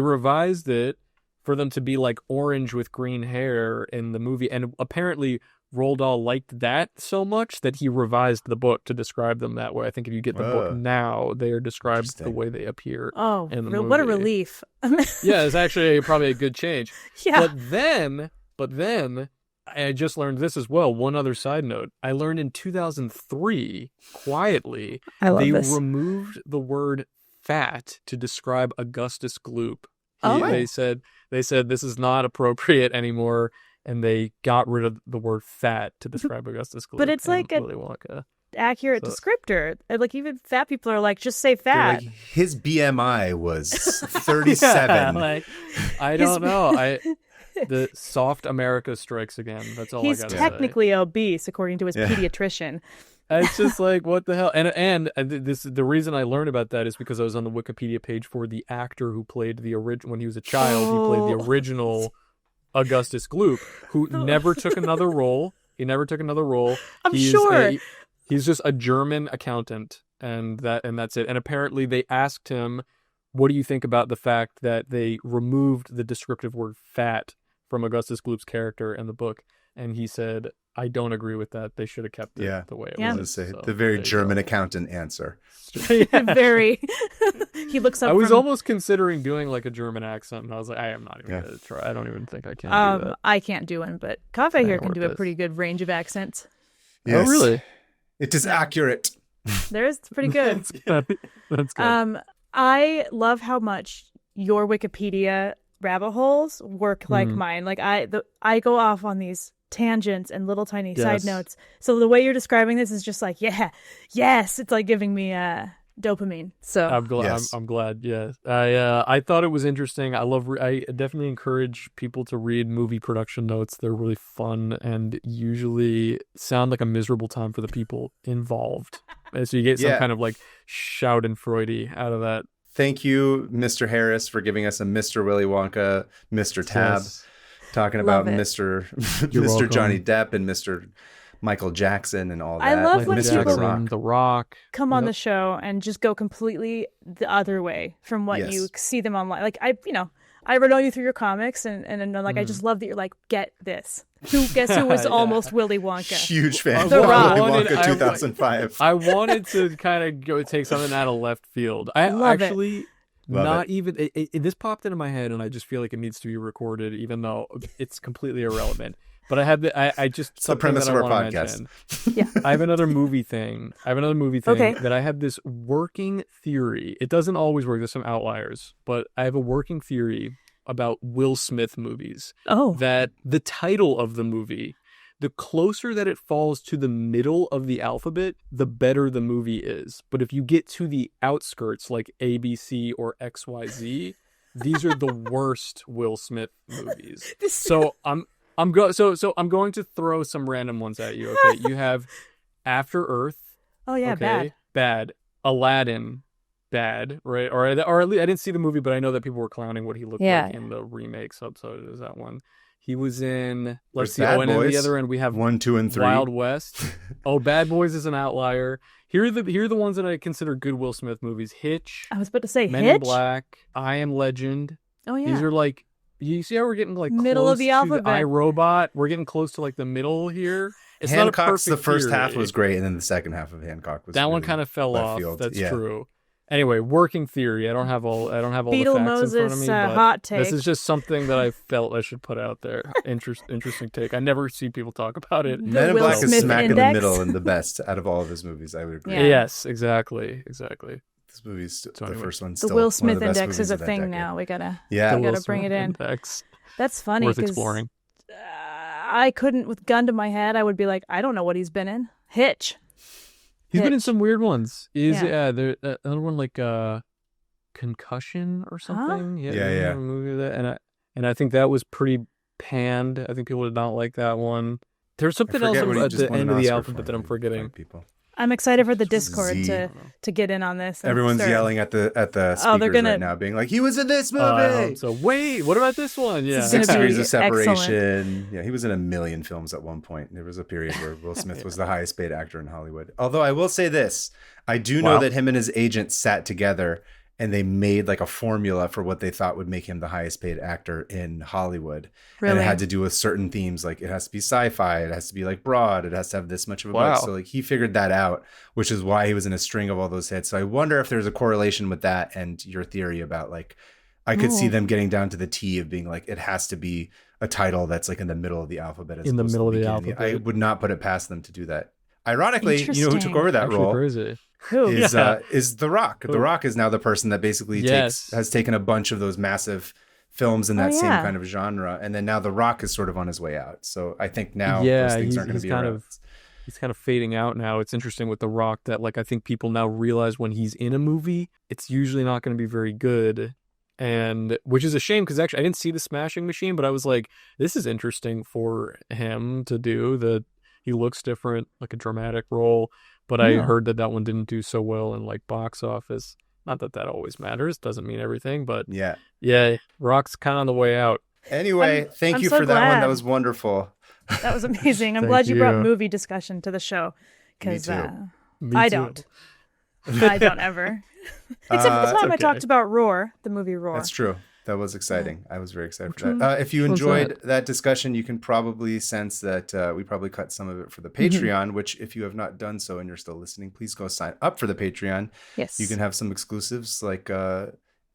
revised it for them to be like orange with green hair in the movie. And apparently Roald Dahl liked that so much that he revised the book to describe them that way. I think if you get the book now, they are described the way they appear in the movie. What a relief. Yeah, it's actually probably a good change. Yeah. But then I just learned this as well. One other side note. I learned in 2003, quietly, they removed the word fat to describe Augustus Gloop. They said this is not appropriate anymore, and they got rid of the word fat to describe Augustus Gloop. But it's like Willy Wonka. Accurate descriptor. Like even fat people are like, just say fat. Like, his BMI was 37. I don't know. The soft America strikes again. That's all I gotta say. He's technically obese, according to his pediatrician. It's just like, what the hell? And the reason I learned about that is because I was on the Wikipedia page for the actor who played the original when he was a child. He played the original Augustus Gloop, who never took another role. He's just a German accountant, and that's it. And apparently they asked him, "What do you think about the fact that they removed the descriptive word fat from Augustus Gloop's character in the book?" And he said, I don't agree with that. They should have kept it the way it was. The very German accountant answer. Very. He looks up. I was almost considering doing like a German accent, and I was like, I am not even going to try. I don't even think I can do that. I can't do one, but Kaveh here can do a pretty good range of accents. Yes. Oh, really? It is accurate. It's pretty good. That's good. I love how much your Wikipedia rabbit holes work like mine. Like I go off on these tangents and little tiny Yes. side notes. So the way you're describing this is just like, yes, it's like giving me dopamine. So I'm glad. Yes. I'm glad. Yeah, I thought it was interesting. I definitely encourage people to read movie production notes. They're really fun and usually sound like a miserable time for the people involved. And so you get some kind of like Schadenfreude out of that. Thank you, Mr. Harris, for giving us a Mr. Willy Wonka, Mr. Tab, Yes. talking Love about it. Mr. You're Mr. welcome. Johnny Depp and Mr. Michael Jackson and all that. I love Michael when Mr. people- The Rock. The Rock. come on Yep. the show and just go completely the other way from what Yes. you see them online. Like I know you through your comics and I just love that you're like, get this. Guess who was Yeah. almost Willy Wonka? Huge fan The of Rock. Willy I Wonka 2005. I wanted to kind of go take something out of left field. I Love it. actually Love not it. even this popped into my head, and I just feel like it needs to be recorded, even though it's completely irrelevant. But I have I just It's the premise that of I our wanna podcast. mention. Yeah. I have another movie thing. Okay. That I have this working theory. It doesn't always work. There's some outliers, but I have a working theory about Will Smith movies. Oh. That the title of the movie, the closer that it falls to the middle of the alphabet, the better the movie is. But if you get to the outskirts like ABC or XYZ, these are the worst Will Smith movies. So I'm going to throw some random ones at you. Okay, you have After Earth. Oh yeah, Okay, bad. Aladdin, bad. Right, or at least I didn't see the movie, but I know that people were clowning what he looked Yeah. like in the remake. So there's that one. He was in. There's Let's see. Bad Oh, and then Boys. the other end we have 1, 2, and 3. Wild West. Oh, Bad Boys is an outlier. Here are the ones that I consider good Will Smith movies: Hitch, I was about to say Men Hitch. in Black, I Am Legend. Oh yeah. These are like, you see how we're getting like Middle close of the to alphabet. iRobot. We're getting close to like the middle here. It's Hancock's not a the first half theory. was great, and then the second half of Hancock was That one really kind of fell left off. field. That's Yeah. true. Anyway, working theory. I don't have all the facts in front of BeetleMoses me. But hot take. this is just something that I felt I should put out there. Interesting take. I never see people talk about it. The Men in Will Black is Smith smack in Index. the middle and the best out of all of his movies. I would agree. Yeah. Yes, exactly. This movie's the anyway. first one's the still Will one of Smith the best Index is movies a of that thing decade. now. We gotta Yeah, we Will gotta bring Smith it in. Index. That's funny Worth 'cause, exploring. I couldn't, with gun to my head, I would be like, I don't know what he's been in. Hitch. He's been in Hitch. some weird ones. Yeah. There another one like Concussion or something. Yeah. A movie of that, and I think that was pretty panned. I think people did not like that one. There's I something else forget what he at just the won end an of the Oscar alphabet for. that I'm forgetting. People. I'm excited for the Discord Z. to get in on this. and Everyone's start- yelling at the speakers Oh, they're gonna- right now, being like, "He was in this movie." I hope so wait, what about this one? Yeah, This is gonna 6 be Degrees of excellent. Separation. Yeah, he was in a million films at one point. There was a period where Will Smith was the highest paid actor in Hollywood. Although I will say this, I do know Wow. that him and his agent sat together and they made like a formula for what they thought would make him the highest paid actor in Hollywood. And Really? it had to do with certain themes, like it has to be sci-fi, it has to be like broad, it has to have this much of a Wow. budget. So like he figured that out, which is why he was in a string of all those hits. So I wonder if there's a correlation with that and your theory about like I could see Ooh. them getting down to the T of being like it has to be a title that's like in the middle of the alphabet. As In the opposed to middle of the beginning. alphabet. I would not put it past them to do that. Ironically, you know who took Interesting. over that Actually role crazy. Who? is Yeah. The Rock. The Who? Rock is now the person that basically Yes. has taken a bunch of those massive films in that same yeah. kind of genre, and then now The Rock is sort of on his way out. So I think now Yeah, those things he's- aren't going he's to be kind around. of- He's kind of fading out now. It's interesting with The Rock that like I think people now realize when he's in a movie, it's usually not going to be very good. And which is a shame because actually I didn't see The Smashing Machine, but I was like, this is interesting for him to do. He looks different, like a dramatic role. But I Yeah. heard that one didn't do so well in like box office. Not that always matters, doesn't mean everything, but Yeah. yeah, Rock's kind of on the way out. Anyway, thank I'm you so for that one. glad. That was wonderful. That was amazing. I'm Thank glad you brought you. movie discussion to the show because Me too. Me I too. don't. I don't ever. Except for the It's time I okay. talked about Roar, the movie Roar. That's true. That was exciting. I was very excited Which for one- that. If you which one's enjoyed that discussion, you can probably sense that we probably cut some of it for the Patreon, which if you have not done so and you're still listening, please go sign up for the Patreon. Yes. You can have some exclusives like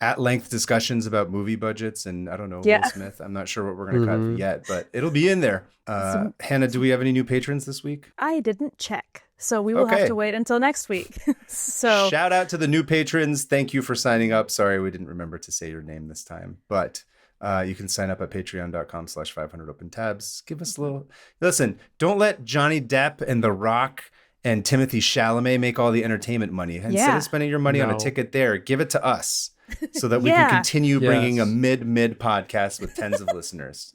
at-length discussions about movie budgets and I don't know, Yeah. Will Smith. I'm not sure what we're going to Mhm. cut yet, but it'll be in there. Hannah, do we have any new patrons this week? I didn't check, so we will Okay. have to wait until next week. So Shout out to the new patrons. Thank you for signing up. Sorry, we didn't remember to say your name this time, but You can sign up at patreon.com/500opentabs. Give us a little... Listen, don't let Johnny Depp and The Rock and Timothy Chalamet make all the entertainment money. Instead of spending your money on a ticket there, give it to us so that we can continue bringing a mid podcast with tens of listeners.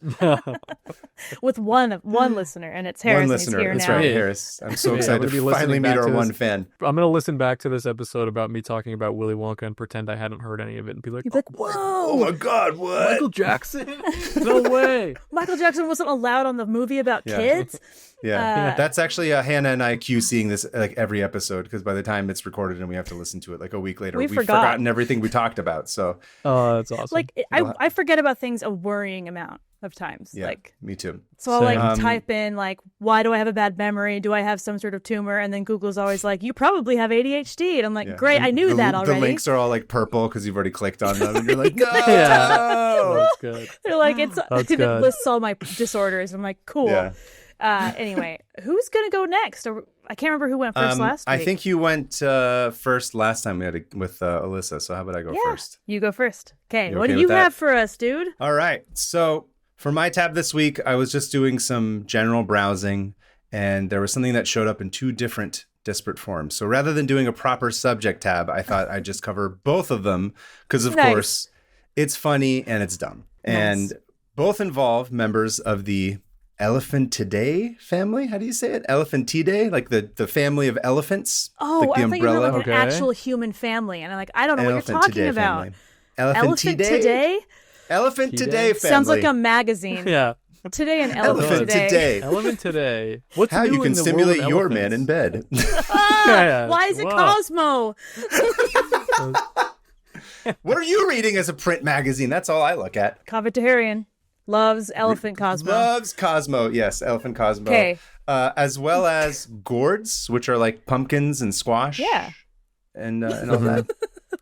With one listener, and it's Harris. One listener. He's here That's now. right, Harris. I'm so excited to finally meet our one fan. I'm going to listen back to this episode about me talking about Willy Wonka and pretend I hadn't heard any of it and be like, whoa. Oh my God, what? Michael Jackson? No way. Michael Jackson wasn't allowed on the movie about kids? Yeah, that's actually Hannah and I QCing this like every episode, because by the time it's recorded and we have to listen to it like a week later, we've forgotten everything we talked about. So, that's awesome. Like I forget about things a worrying amount of times. Yeah, like me too. So I'll like type in like, why do I have a bad memory? Do I have some sort of tumor? And then Google's always like, you probably have ADHD. And I'm like, great, I knew that already. The links are all like purple because you've already clicked on them, and you're like, no. That's good. They're like, it lists all my disorders. I'm like, cool. Yeah. Anyway, who's gonna go next? Or I can't remember who went first last week. I think you went first last time we had with Alyssa. So how about I go first? You go first. Okay. What do you have for us, dude? All right. So for my tab this week, I was just doing some general browsing, and there was something that showed up in two different disparate forms. So rather than doing a proper subject tab, I thought I'd just cover both of them because, of course, it's funny and it's dumb. Nice. And both involve members of the Elephantidae family. How do you say it? Elephantidae, like the family of elephants. Oh, like the I thought umbrella. you meant like an actual human family, and I'm like, I don't know what you're talking about. Elephantidae. Elephantidae family. Sounds like a magazine. Yeah. Today and Elephant Today. Elephant Today. What's how new you can in the stimulate world of your man in bed. Why is it Cosmo? What are you reading as a print magazine? That's all I look at. Kaveh Taherian loves Elephant Cosmo. Loves Cosmo. Yes, Elephant Cosmo. Okay. As well as gourds, which are like pumpkins and squash. Yeah. And all that.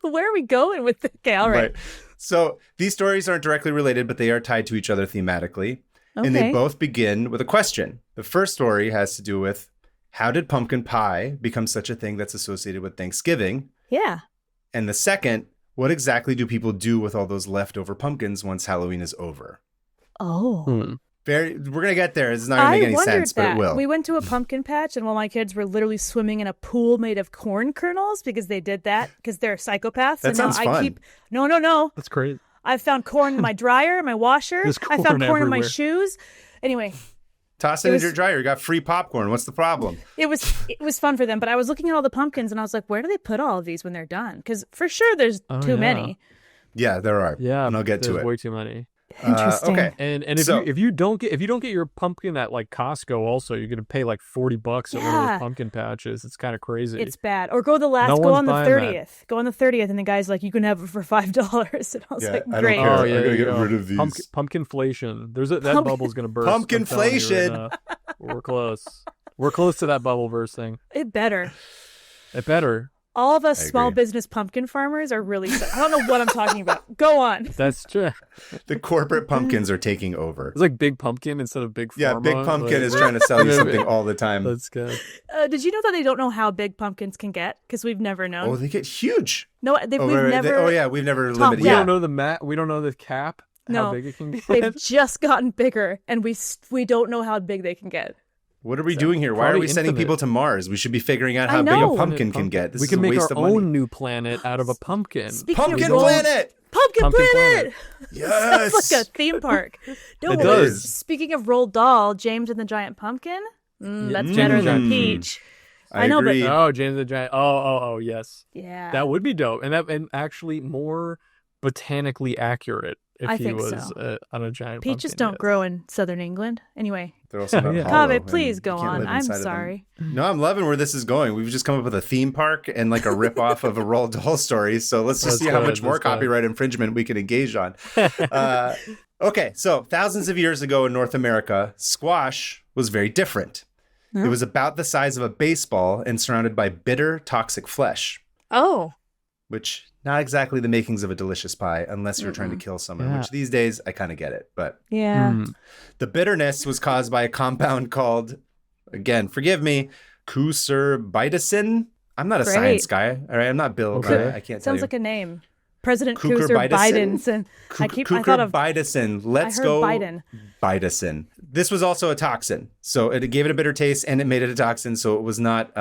Where are we going with this? Okay, all right. So these stories aren't directly related, but they are tied to each other thematically. Okay. And they both begin with a question. The first story has to do with, how did pumpkin pie become such a thing that's associated with Thanksgiving? Yeah. And the second, what exactly do people do with all those leftover pumpkins once Halloween is over? Oh. We're going to get there. It's not going to make any sense, but it will. We went to a pumpkin patch, and while my kids were literally swimming in a pool made of corn kernels because they did that because they're psychopaths. That sounds fun. No. That's great. I found corn in my dryer, my washer. I found corn in my shoes. Anyway. Toss it into your dryer. You got free popcorn. What's the problem? It was fun for them, but I was looking at all the pumpkins, and I was like, where do they put all of these when they're done? Because for sure there's too many. Yeah, there are. Yeah, and I'll get to it. There's way too many. Interesting. Okay. And if you don't get your pumpkin at like Costco, also you're gonna pay like $40 at one of those pumpkin patches. It's kind of crazy. It's bad. Or go on the 30th. Go on the 30th, and the guy's like, you can have it for $5. And I was like, great. I don't care. I'm gonna get rid of these. Pumpkinflation. That bubble's gonna burst. Pumpkinflation. We're close. We're close to that bubble bursting. It better. All of us small business pumpkin farmers are really... I don't know what I'm talking about. Go on. That's true. The corporate pumpkins are taking over. It's like Big Pumpkin instead of Big Pharma. Yeah, Big Pumpkin is trying to sell you something all the time. That's good. Did you know that they don't know how big pumpkins can get? Because we've never known. Oh, they get huge. No, we've never... we've never limited. We don't know we don't know the cap, how big it can get. They've just gotten bigger, and we don't know how big they can get. What are we doing here? Why are we sending people to Mars? We should be figuring out how big a pumpkin can get. We can make our own new planet out of a pumpkin. Pumpkin planet! Pumpkin planet! Yes! Sounds like a theme park. It does. Speaking of Roald Dahl, James and the Giant Pumpkin? That's better than Peach. I know, agree. But James and the Giant. Oh, yes. Yeah. That would be dope. And actually more botanically accurate. If he was on a giant Peaches pumpkin, don't grow in southern England. Anyway. They're also not hollow. Kaveh, please go on. I'm sorry. No, I'm loving where this is going. We've just come up with a theme park and like a ripoff of a Roald Dahl story. So let's just see how much more copyright infringement we can engage on. Okay, so thousands of years ago in North America, squash was very different. It was about the size of a baseball and surrounded by bitter, toxic flesh. Oh. Which... not exactly the makings of a delicious pie, unless you're trying to kill someone, which these days I kind of get it. But the bitterness was caused by a compound called, again, forgive me, cucurbitacin. I'm not a science guy. All right, I'm not Bill. Okay. I can't tell you. Sounds like a name. President Kuzer Bidenson. I thought of Bidesen. Let's I heard go Biden. Bidesen. This was also a toxin. So it gave it a bitter taste and it made it a toxin. So it was not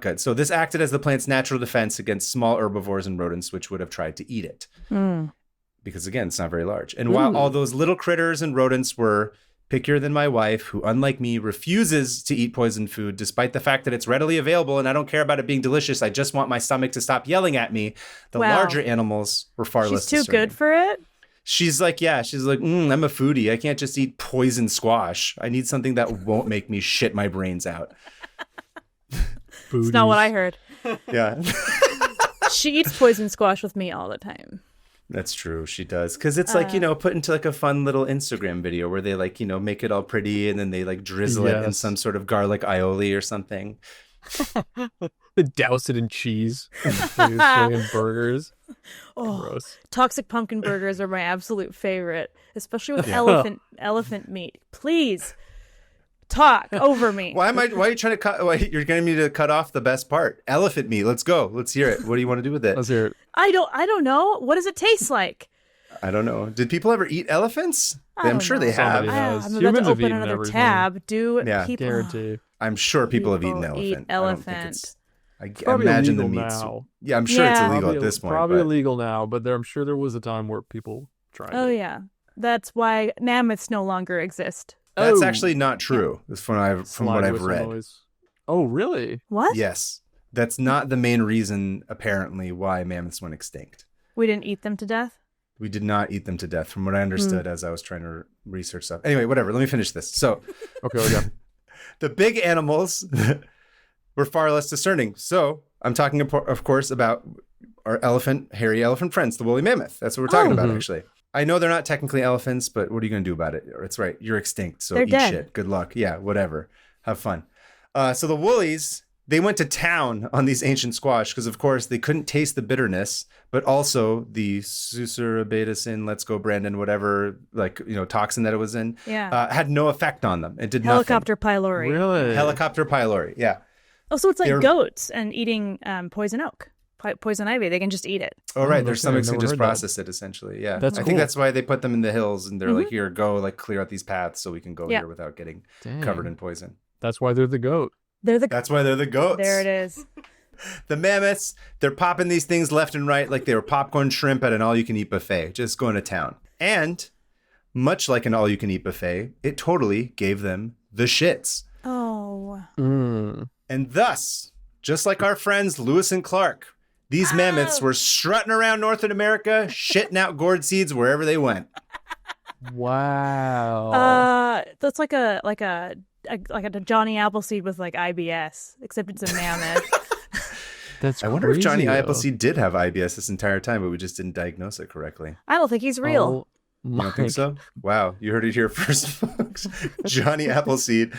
good. So this acted as the plant's natural defense against small herbivores and rodents, which would have tried to eat it. Because again, it's not very large. And while all those little critters and rodents were pickier than my wife, who, unlike me, refuses to eat poisoned food, despite the fact that it's readily available and I don't care about it being delicious. I just want my stomach to stop yelling at me. The larger animals were far less discerning. She's too good for it? She's like, I'm a foodie. I can't just eat poison squash. I need something that won't make me shit my brains out. It's not what I heard. Yeah. She eats poison squash with me all the time. That's true. She does. Because it's like, put into like a fun little Instagram video where they like, make it all pretty and then they like drizzle it in some sort of garlic aioli or something. Douse it in cheese and burgers. Gross. Toxic pumpkin burgers are my absolute favorite, especially with elephant meat. Please talk over me. Why are you trying to cut? You're getting me to cut off the best part. Elephant meat. Let's go. Let's hear it. What do you want to do with it? Let's hear it. I don't know. What does it taste like? I don't know. Did people ever eat elephants? I'm sure they have. I'm about to open another tab. Do people? Guarantee. I'm sure people have eaten elephant. Elephant. I imagine the meat's now. Yeah, I'm sure it's illegal at this point. Probably illegal now, but I'm sure there was a time where people tried it. Oh yeah, that's why mammoths no longer exist. That's actually not true. That's from what I've read. Noise. Oh really? What? Yes, that's not the main reason apparently why mammoths went extinct. We didn't eat them to death. We did not eat them to death, from what I understood as I was trying to research stuff. Anyway, whatever. Let me finish this. So, okay. The big animals were far less discerning. So I'm talking, of course, about our hairy elephant friends, the woolly mammoth. That's what we're talking about, actually. I know they're not technically elephants, but what are you going to do about it? It's right. You're extinct, so eat shit. Good luck. Yeah, whatever. Have fun. So the woolies, they went to town on these ancient squash because, of course, they couldn't taste the bitterness, but also the susurabatasin, let's go, Brandon, whatever, toxin that it was in, had no effect on them. It did Helicopter nothing. pylori. Really? Helicopter pylori, yeah. Oh, so it's like goats and eating poison oak, poison ivy. They can just eat it. Oh, right. Their stomachs can just process it, essentially. Yeah. I think that's why they put them in the hills and they're like, here, go, clear out these paths so we can go here without getting covered in poison. That's why they're the goat. That's why they're the goats. There it is. The mammoths, they're popping these things left and right like they were popcorn shrimp at an all-you-can-eat buffet, just going to town. And much like an all-you-can-eat buffet, it totally gave them the shits. Oh. And thus, just like our friends Lewis and Clark, these mammoths were strutting around North America, shitting out gourd seeds wherever they went. Wow. That's like a Johnny Appleseed with IBS, except it's a mammoth. That's I wonder if Johnny Applesead did have IBS this entire time, but we just didn't diagnose it correctly. I don't think he's real. You don't think so? Wow, you heard it here first, folks. Johnny Applesead.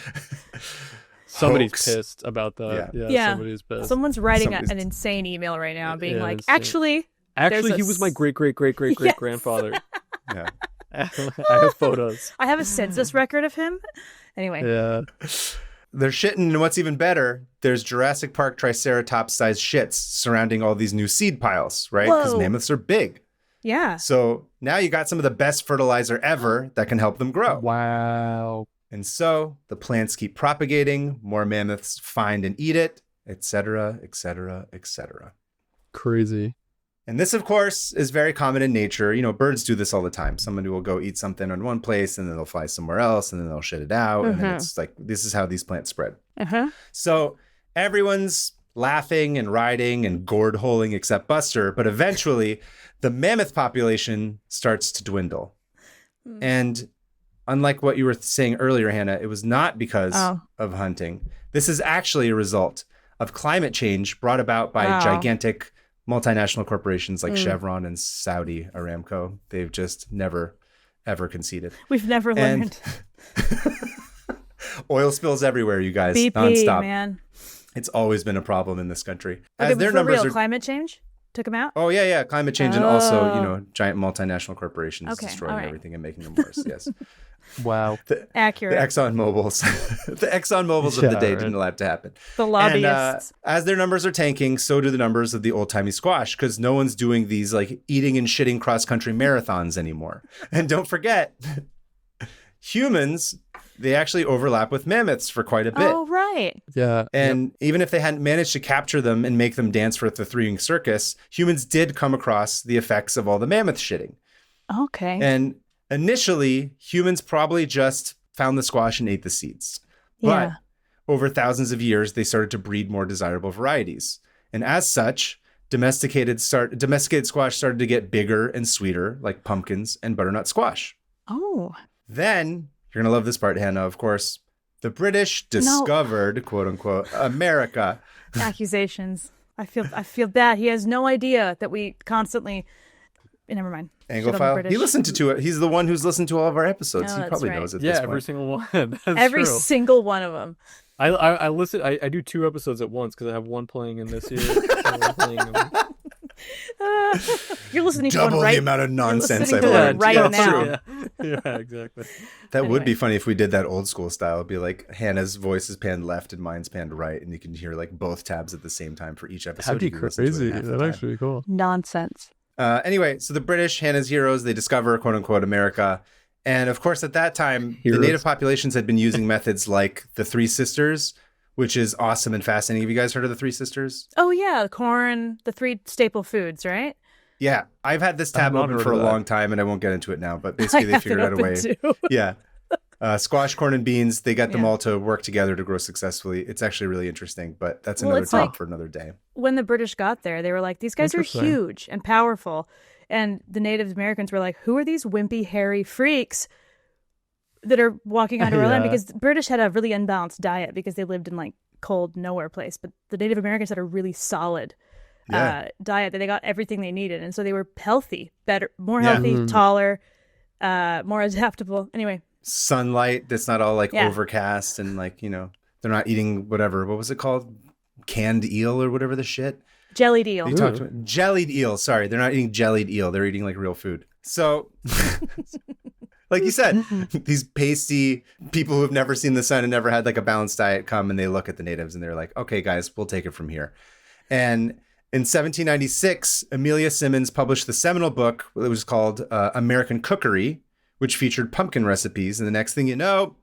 Somebody's Hoax. Pissed about that. Yeah. Somebody's pissed. Someone's writing an insane email right now being actually, he was my great-great-great-great-great-grandfather. Yeah. I have photos. I have a census record of him. Anyway. Yeah. They're shitting, and what's even better, there's Jurassic Park Triceratops-sized shits surrounding all these new seed piles, right? Because mammoths are big. Yeah. So now you got some of the best fertilizer ever that can help them grow. Wow. And so the plants keep propagating, more mammoths find and eat it, etc., etc., etc. Crazy. And this, of course, is very common in nature. Birds do this all the time. Somebody will go eat something in one place and then they'll fly somewhere else and then they'll shit it out. And then it's this is how these plants spread. So everyone's laughing and riding and gourd holing except Buster. But eventually the mammoth population starts to dwindle. And unlike what you were saying earlier, Hannah, it was not because of hunting. This is actually a result of climate change brought about by gigantic multinational corporations like Chevron and Saudi Aramco. They've just never, ever conceded. We've never learned. Oil spills everywhere, you guys. BP, nonstop. Man. It's always been a problem in this country. Okay, As their for numbers real, are climate change? took them out? Oh, yeah. Climate change and also, giant multinational corporations destroying everything and making them worse. Yes. Wow. Accurate. The ExxonMobils. The ExxonMobils of the day didn't allow it to happen. The lobbyists. And as their numbers are tanking, so do the numbers of the old-timey squash, because no one's doing these like eating and shitting cross-country marathons anymore. And don't forget, humans, they actually overlap with mammoths for quite a bit. Oh, right. Yeah. And even if they hadn't managed to capture them and make them dance for the three-ring circus, humans did come across the effects of all the mammoth shitting. Okay. And initially, humans probably just found the squash and ate the seeds. But over thousands of years, they started to breed more desirable varieties. And as such, domesticated squash started to get bigger and sweeter, like pumpkins and butternut squash. Oh. Then, you're going to love this part, Hannah, of course, the British discovered, quote unquote, America. Accusations. I feel bad. He has no idea that we constantly... Never mind. Anglophile. He listened to it. He's the one who's listened to all of our episodes. He probably knows it. Yeah, every single one. Every single one of them. I listen. I do 2 episodes at once because I have one playing in this year. You're listening to double one right. the amount of nonsense I've heard learned right now. Yeah, exactly. That would be funny if we did that old school style. It'd be like Hannah's voice is panned left and mine's panned right, and you can hear like both tabs at the same time for each episode. That'd be crazy. That'd actually be cool. Nonsense. Anyway, so the British, Hannah's heroes, they discover, quote unquote, America. And of course, at that time, the native populations had been using methods like the Three Sisters, which is awesome and fascinating. Have you guys heard of the Three Sisters? Oh, yeah. Corn, the 3 staple foods, right? Yeah. I've had this tab open for a long time, and I won't get into it now. But basically, they figured out a way. Yeah. Squash, corn, and beans, they got them all to work together to grow successfully. It's actually really interesting, but that's another talk for another day. When the British got there, they were like, these guys are huge and powerful. And the Native Americans were like, who are these wimpy, hairy freaks that are walking onto our land? Because the British had a really unbalanced diet because they lived in like cold nowhere place. But the Native Americans had a really solid diet that they got everything they needed. And so they were healthy, better, more healthy, taller, more adaptable. Anyway. Sunlight that's not all like overcast and like, they're not eating whatever. What was it called? Canned eel or whatever the shit. Jellied eel. Jellied eel. Sorry, they're not eating jellied eel. They're eating like real food. So, like you said, these pasty people who have never seen the sun and never had like a balanced diet come and they look at the natives and they're like, okay, guys, we'll take it from here. And in 1796, Amelia Simmons published the seminal book. It was called American Cookery, which featured pumpkin recipes. And the next thing you know,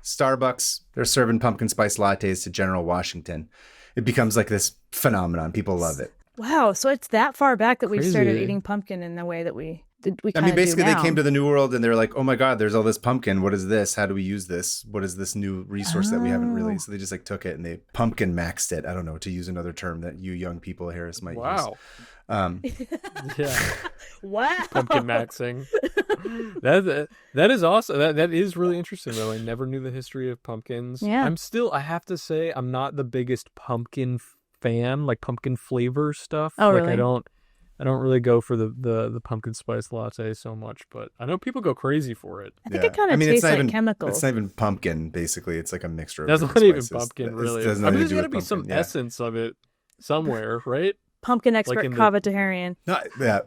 Starbucks, they're serving pumpkin spice lattes to General Washington. It becomes like this phenomenon. People love it. Wow. So it's that far back that we started eating pumpkin in the way that we basically they came to the New World and they're like, oh my God, there's all this pumpkin. What is this? How do we use this? What is this new resource that we haven't really? So they just like took it and they pumpkin maxed it. I don't know, to use another term that you young people, Harris, might use. Yeah. Wow. Pumpkin maxing. That is awesome. That is really interesting though. I never knew the history of pumpkins. Yeah. I have to say, I'm not the biggest pumpkin fan, like pumpkin flavor stuff. Oh, like really? I don't really go for the pumpkin spice latte so much, but I know people go crazy for it. I think it kind of tastes like chemicals. It's not even pumpkin, basically. It's like a mixture of That's not even pumpkin, really. There's got to be some essence of it somewhere, right? Pumpkin expert Kaveh Taherian. Yeah.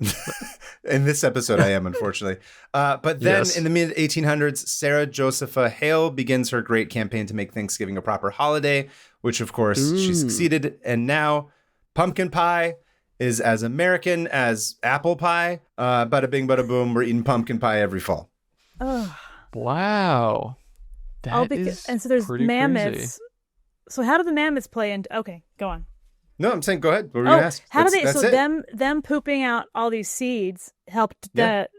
In this episode, I am, unfortunately. But then in the mid-1800s, Sarah Josepha Hale begins her great campaign to make Thanksgiving a proper holiday, which, of course, she succeeded. And now pumpkin pie is as American as apple pie. Bada bing, bada boom. We're eating pumpkin pie every fall. Oh. Wow. And so there's mammoths. Crazy. So how do the mammoths play into... Okay, go on. No, I'm saying go ahead. What were you going to ask? How do they... So them pooping out all these seeds helped the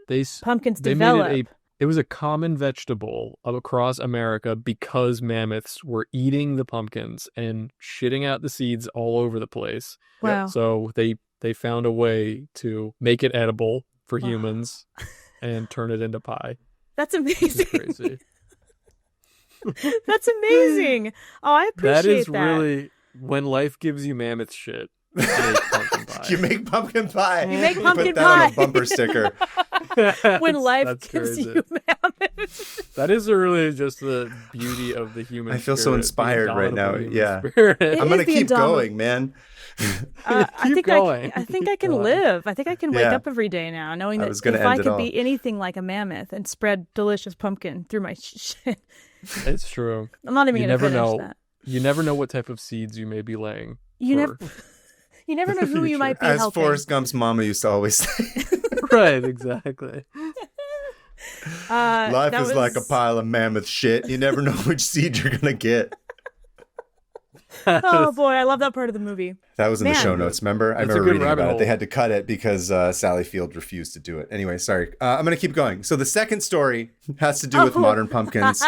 pumpkins develop. It was a common vegetable across America because mammoths were eating the pumpkins and shitting out the seeds all over the place. Wow. So they found a way to make it edible for humans and turn it into pie. That's amazing. Crazy. That's amazing. Oh, I appreciate that. That is really when life gives you mammoth shit. You make pumpkin pie. You make pumpkin pie. You make pumpkin put that pie on a bumper sticker. When life gives you mammoths. That is really just the beauty of the human I feel spirit, so inspired right now. Yeah. I'm going to keep going, man. Keep going. I think I can live. I think I can wake up every day now knowing that if I could be anything like a mammoth and spread delicious pumpkin through my shit. It's true. I'm not even going to finish that. You never know what type of seeds you may be laying. You never know who you might be As helping. Forrest Gump's mama used to always say. Right, exactly. Life is like a pile of mammoth shit. You never know which seed you're going to get. Oh boy, I love that part of the movie. That was in the show notes, remember? I remember reading about it. They had to cut it because Sally Field refused to do it. Anyway, sorry. I'm going to keep going. So the second story has to do with modern pumpkins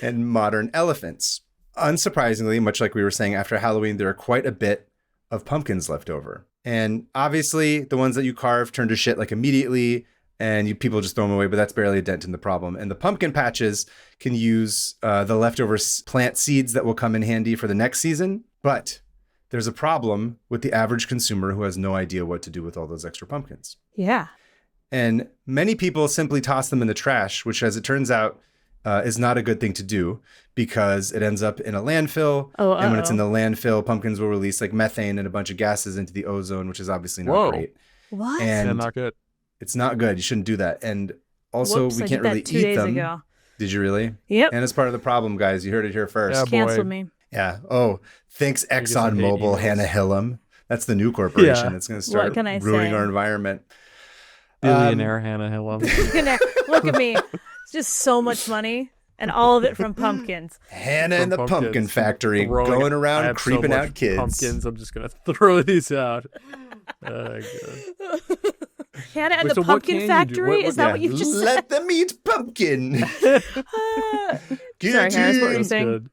and modern elephants. Unsurprisingly, much like we were saying after Halloween, there are quite a bit of pumpkins left over. And obviously, the ones that you carve turn to shit like immediately, and people just throw them away, but that's barely a dent in the problem. And the pumpkin patches can use the leftover plant seeds that will come in handy for the next season. But there's a problem with the average consumer who has no idea what to do with all those extra pumpkins. Yeah. And many people simply toss them in the trash, which, as it turns out, is not a good thing to do because it ends up in a landfill. And when it's in the landfill, pumpkins will release like methane and a bunch of gases into the ozone, which is obviously not great. What? And not good. It's not good. You shouldn't do that. And also, we can't really eat them. Ago. Did you really? Yep. And it's part of the problem, guys. You heard it here first. Yeah, Cancel me. Yeah. Oh, thanks ExxonMobil, Hannah Hillam. That's the new corporation that's going to start ruining our environment. Billionaire Hannah Hillam. Look at me. It's just so much money. And all of it from pumpkins. Hannah in the pumpkin factory going around creeping out kids. Pumpkins. I'm just going to throw these out. Hannah and the pumpkin factory? Is that what you just said? Let them eat pumpkin. Sorry, Harris, what were you saying?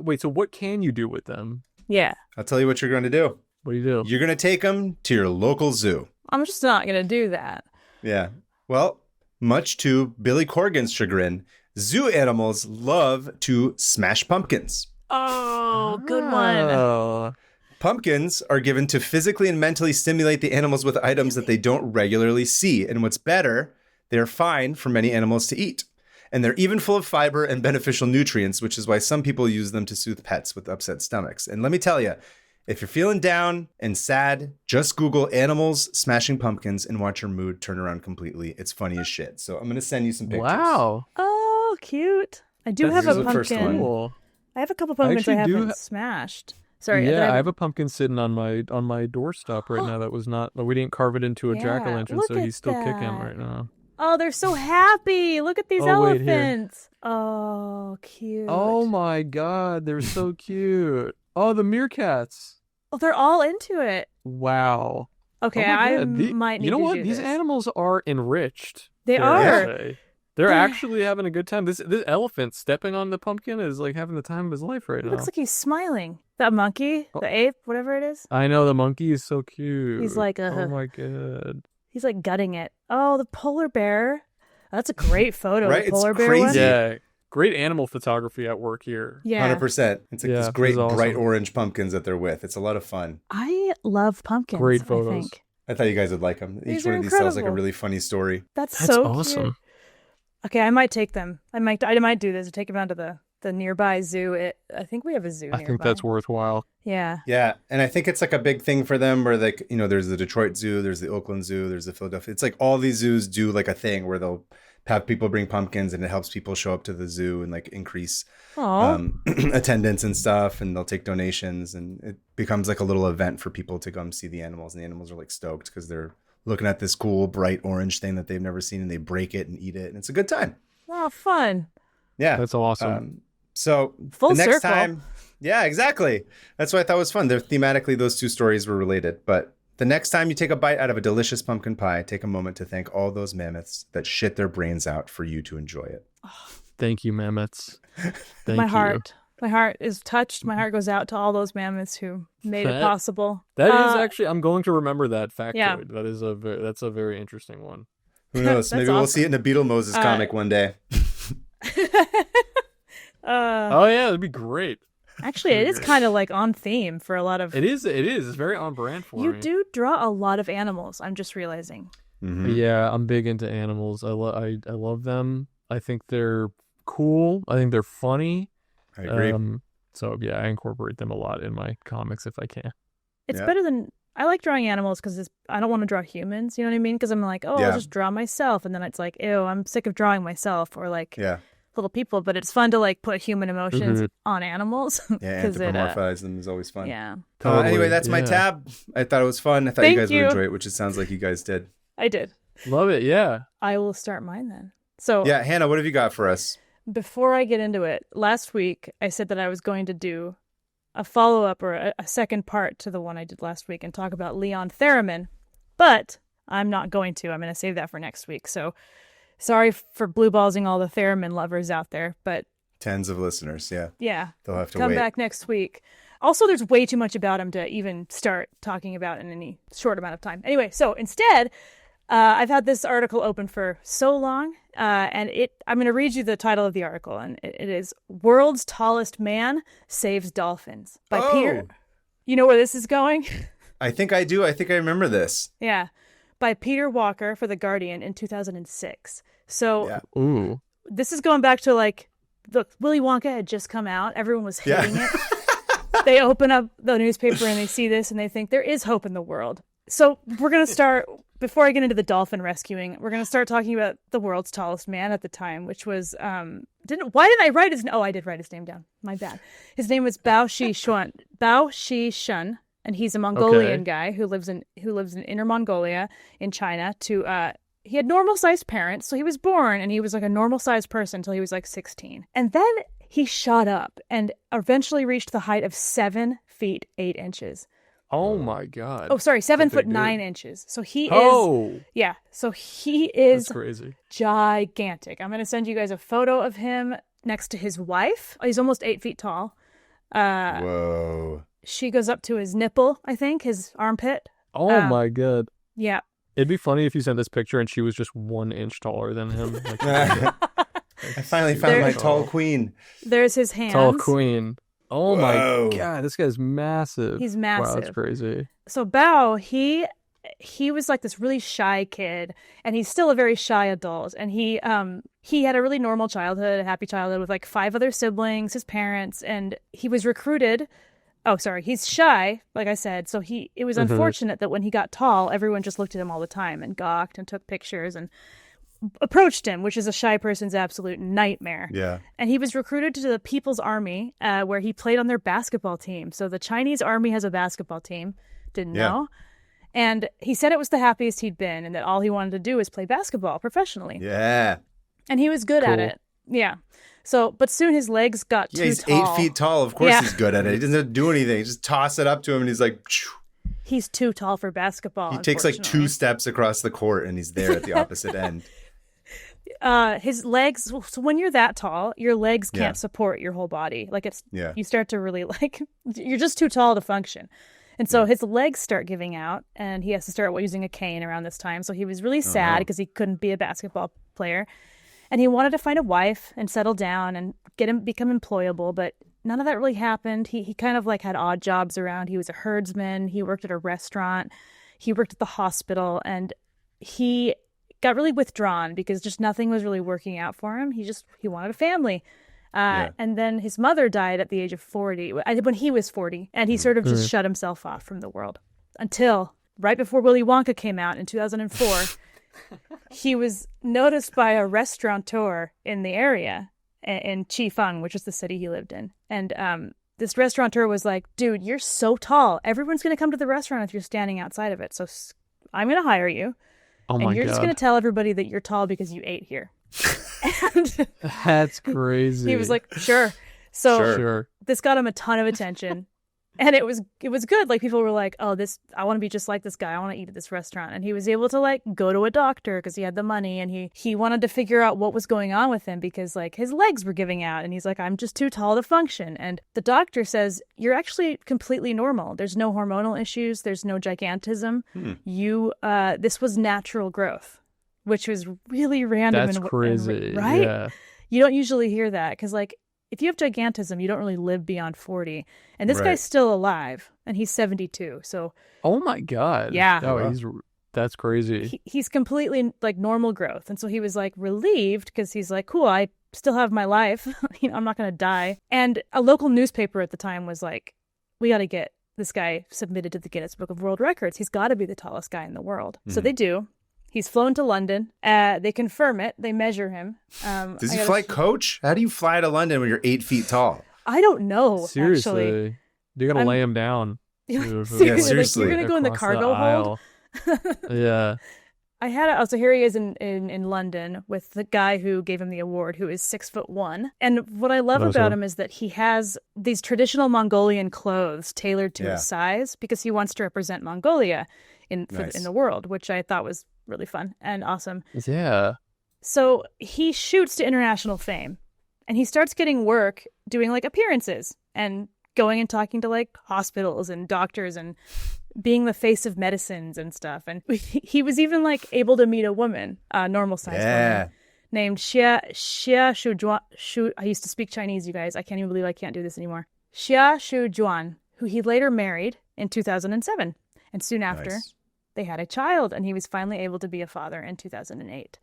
Wait, so what can you do with them? Yeah. I'll tell you what you're going to do. What do you do? You're going to take them to your local zoo. I'm just not going to do that. Yeah. Well, much to Billy Corgan's chagrin, zoo animals love to smash pumpkins. Oh, good one. Pumpkins are given to physically and mentally stimulate the animals with items that they don't regularly see. And what's better, they're fine for many animals to eat. And they're even full of fiber and beneficial nutrients, which is why some people use them to soothe pets with upset stomachs. And let me tell you, if you're feeling down and sad, just Google animals smashing pumpkins and watch your mood turn around completely. It's funny as shit. So I'm going to send you some pictures. Wow. Oh, cute. I do have a pumpkin. Cool. I have a couple pumpkins I haven't smashed. Sorry. Yeah, I have a pumpkin sitting on my doorstep right now. That was not. We didn't carve it into a jack-o'-lantern, so he's still kicking right now. Oh, they're so happy! Look at these elephants. Oh, cute. Oh my God, they're so cute. Oh, the meerkats. Oh, they're all into it. Wow. Okay, I might need to do this. You know what? These animals are enriched. They are. They're actually having a good time. This elephant stepping on the pumpkin is like having the time of his life right now. It looks like he's smiling. That monkey, the ape, whatever it is. I know, the monkey is so cute. He's like oh my God. He's like gutting it. Oh, the polar bear. That's a great photo. Right? The polar it's bear crazy. one. Yeah. Great animal photography at work here. Yeah. 100%. It's like these great bright orange pumpkins that they're with. It's a lot of fun. I love pumpkins. Great photos. I think. I thought you guys would like them. Each one of these tells like a really funny story. That's so awesome. Cute. Okay, I might take them. I might do this. Take them down to the nearby zoo. I think we have a zoo nearby. I think that's worthwhile. Yeah. Yeah, and I think it's like a big thing for them where like, there's the Detroit Zoo, there's the Oakland Zoo, there's the Philadelphia. It's like all these zoos do like a thing where they'll have people bring pumpkins and it helps people show up to the zoo and like increase attendance and stuff, and they'll take donations and it becomes like a little event for people to come see the animals, and the animals are like stoked because they're looking at this cool bright orange thing that they've never seen, and they break it and eat it, and it's a good time. Oh, fun. Yeah. That's awesome. So Full the next circle. time, yeah, exactly. That's what I thought was fun. They're thematically, those two stories were related. But the next time you take a bite out of a delicious pumpkin pie, take a moment to thank all those mammoths that shit their brains out for you to enjoy it. Thank you, mammoths. Thank My you. heart is touched. My heart goes out to all those mammoths who made it possible. That is actually, I'm going to remember that factoid. Yeah. That's a very interesting one. Who knows? Maybe we'll see it in a BeetleMoses comic one day. Oh yeah, that'd be great. Actually, it is kind of like on theme for a lot of. It is. It's very on brand for me. You do draw a lot of animals. I'm just realizing. Mm-hmm. Yeah, I'm big into animals. I love them. I think they're cool. I think they're funny. I agree. So yeah, I incorporate them a lot in my comics if I can. It's better than, I like drawing animals because I don't want to draw humans, you know what I mean? Because I'm like, I'll just draw myself. And then it's like, ew, I'm sick of drawing myself, or like little people. But it's fun to like put human emotions on animals. Yeah, anthropomorphize them is always fun. Yeah. Totally. Anyway, that's my tab. I thought it was fun. I thought you guys would enjoy it, which it sounds like you guys did. I did. Love it, yeah. I will start mine then. So yeah, Hannah, what have you got for us? Before I get into it, last week I said that I was going to do a follow-up or a second part to the one I did last week and talk about Leon Theremin, but I'm not going to. I'm going to save that for next week. So sorry for blue-ballsing all the Theremin lovers out there, but... Tens of listeners, yeah. Yeah. They'll have to come wait. back next week. Also, there's way too much about him to even start talking about in any short amount of time. Anyway, so instead... I've had this article open for so long, and I'm going to read you the title of the article, and it is "World's Tallest Man Saves Dolphins" by Peter. You know where this is going? I think I do. I think I remember this. Yeah, by Peter Walker for The Guardian in 2006. So this is going back to like, look, Willy Wonka had just come out. Everyone was hating it. They open up the newspaper and they see this and they think there is hope in the world. So we're going to start... Before I get into the dolphin rescuing, we're going to start talking about the world's tallest man at the time, which was, why didn't I write his name? Oh, I did write his name down. My bad. His name was Xishun, and he's a Mongolian guy who lives in Inner Mongolia in China. He had normal-sized parents, so he was born, and he was like a normal-sized person until he was like 16. And then he shot up and eventually reached the height of 7 feet 8 inches. Oh my God. Oh, sorry, 7 foot 9 inches. So he is. So he is. That's crazy. Gigantic. I'm going to send you guys a photo of him next to his wife. He's almost 8 feet tall. Whoa. She goes up to his nipple, I think, his armpit. Oh my God. Yeah. It'd be funny if you sent this picture and she was just 1 inch taller than him. Like, I finally found my tall queen. There's his hands. Tall queen. Oh my God, this guy's massive. He's massive. Wow, that's crazy. So Bao, he was like this really shy kid, and he's still a very shy adult. And he had a really normal childhood, a happy childhood with like 5 other siblings, his parents, and he was recruited. Oh, sorry, he's shy, like I said. So it was unfortunate that when he got tall, everyone just looked at him all the time and gawked and took pictures and approached him, which is a shy person's absolute nightmare. Yeah. And he was recruited to the People's Army, where he played on their basketball team. So the Chinese army has a basketball team. Didn't know. And he said it was the happiest he'd been and that all he wanted to do was play basketball professionally. Yeah. And he was good at it. Yeah. So, but soon his legs got too he's tall. 8 feet tall. Of course he's good at it. He doesn't have to do anything. Just toss it up to him and he's like... He's too tall for basketball. He takes like 2 steps across the court and he's there at the opposite end. His legs, so when you're that tall, your legs can't support your whole body. Like you start to really like, you're just too tall to function. And so his legs start giving out and he has to start using a cane around this time. So he was really sad because he couldn't be a basketball player. And he wanted to find a wife and settle down and become employable. But none of that really happened. He kind of like had odd jobs around. He was a herdsman. He worked at a restaurant. He worked at the hospital. And he got really withdrawn because just nothing was really working out for him. He wanted a family. And then his mother died at the age of 40, when he was 40, and he sort of just shut himself off from the world until right before Willy Wonka came out in 2004. He was noticed by a restaurateur in the area in Chifeng, which is the city he lived in. And this restaurateur was like, dude, you're so tall. Everyone's going to come to the restaurant if you're standing outside of it. So I'm going to hire you. Oh my God. And you're just going to tell everybody that you're tall because you ate here. And that's crazy. He was like, sure. So sure. This got him a ton of attention. And it was good. Like people were like, oh, I want to be just like this guy. I want to eat at this restaurant. And he was able to like go to a doctor because he had the money and he wanted to figure out what was going on with him because like his legs were giving out and he's like, I'm just too tall to function. And the doctor says, you're actually completely normal. There's no hormonal issues. There's no gigantism. This was natural growth, which was really random. That's crazy. Right? Yeah. You don't usually hear that because like, if you have gigantism, you don't really live beyond 40. And this guy's still alive, and he's 72. So, oh my God. Yeah. Oh, that's crazy. He's completely like normal growth. And so he was like relieved because he's like, cool, I still have my life. I'm not going to die. And a local newspaper at the time was like, we got to get this guy submitted to the Guinness Book of World Records. He's got to be the tallest guy in the world. So they do. He's flown to London. They confirm it. They measure him. Does he fly coach? How do you fly to London when you're 8 feet tall? I don't know. Seriously. Actually. You're going to lay him down. Seriously. Like, you're going to go in the cargo hold? Yeah. So here he is in London with the guy who gave him the award, who is 6'1". And what I love about him is that he has these traditional Mongolian clothes tailored to his size because he wants to represent Mongolia in the world, which I thought was really fun and awesome. Yeah. So he shoots to international fame, and he starts getting work doing like appearances and going and talking to like hospitals and doctors and being the face of medicines and stuff. And he was even like able to meet a woman, a normal sized woman named Xia Shujuan. I used to speak Chinese, you guys. I can't even believe I can't do this anymore. Xia Shujuan, who he later married in 2007. And soon after, they had a child, and he was finally able to be a father in 2008.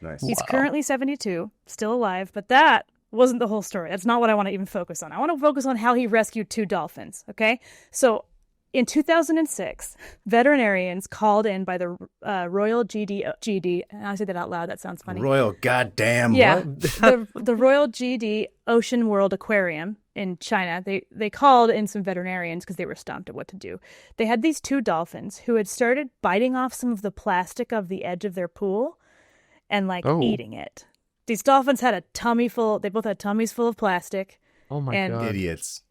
Nice. He's currently 72, still alive, but that wasn't the whole story. That's not what I want to even focus on. I want to focus on how he rescued 2 dolphins, okay? So in 2006, veterinarians called in by the Royal GD, and I say that out loud, that sounds funny. Royal goddamn. Yeah, the Royal GD Ocean World Aquarium in China, they called in some veterinarians because they were stumped at what to do. They had these 2 dolphins who had started biting off some of the plastic of the edge of their pool and eating it. These dolphins had a tummy full. They both had tummies full of plastic. Oh my God. Idiots.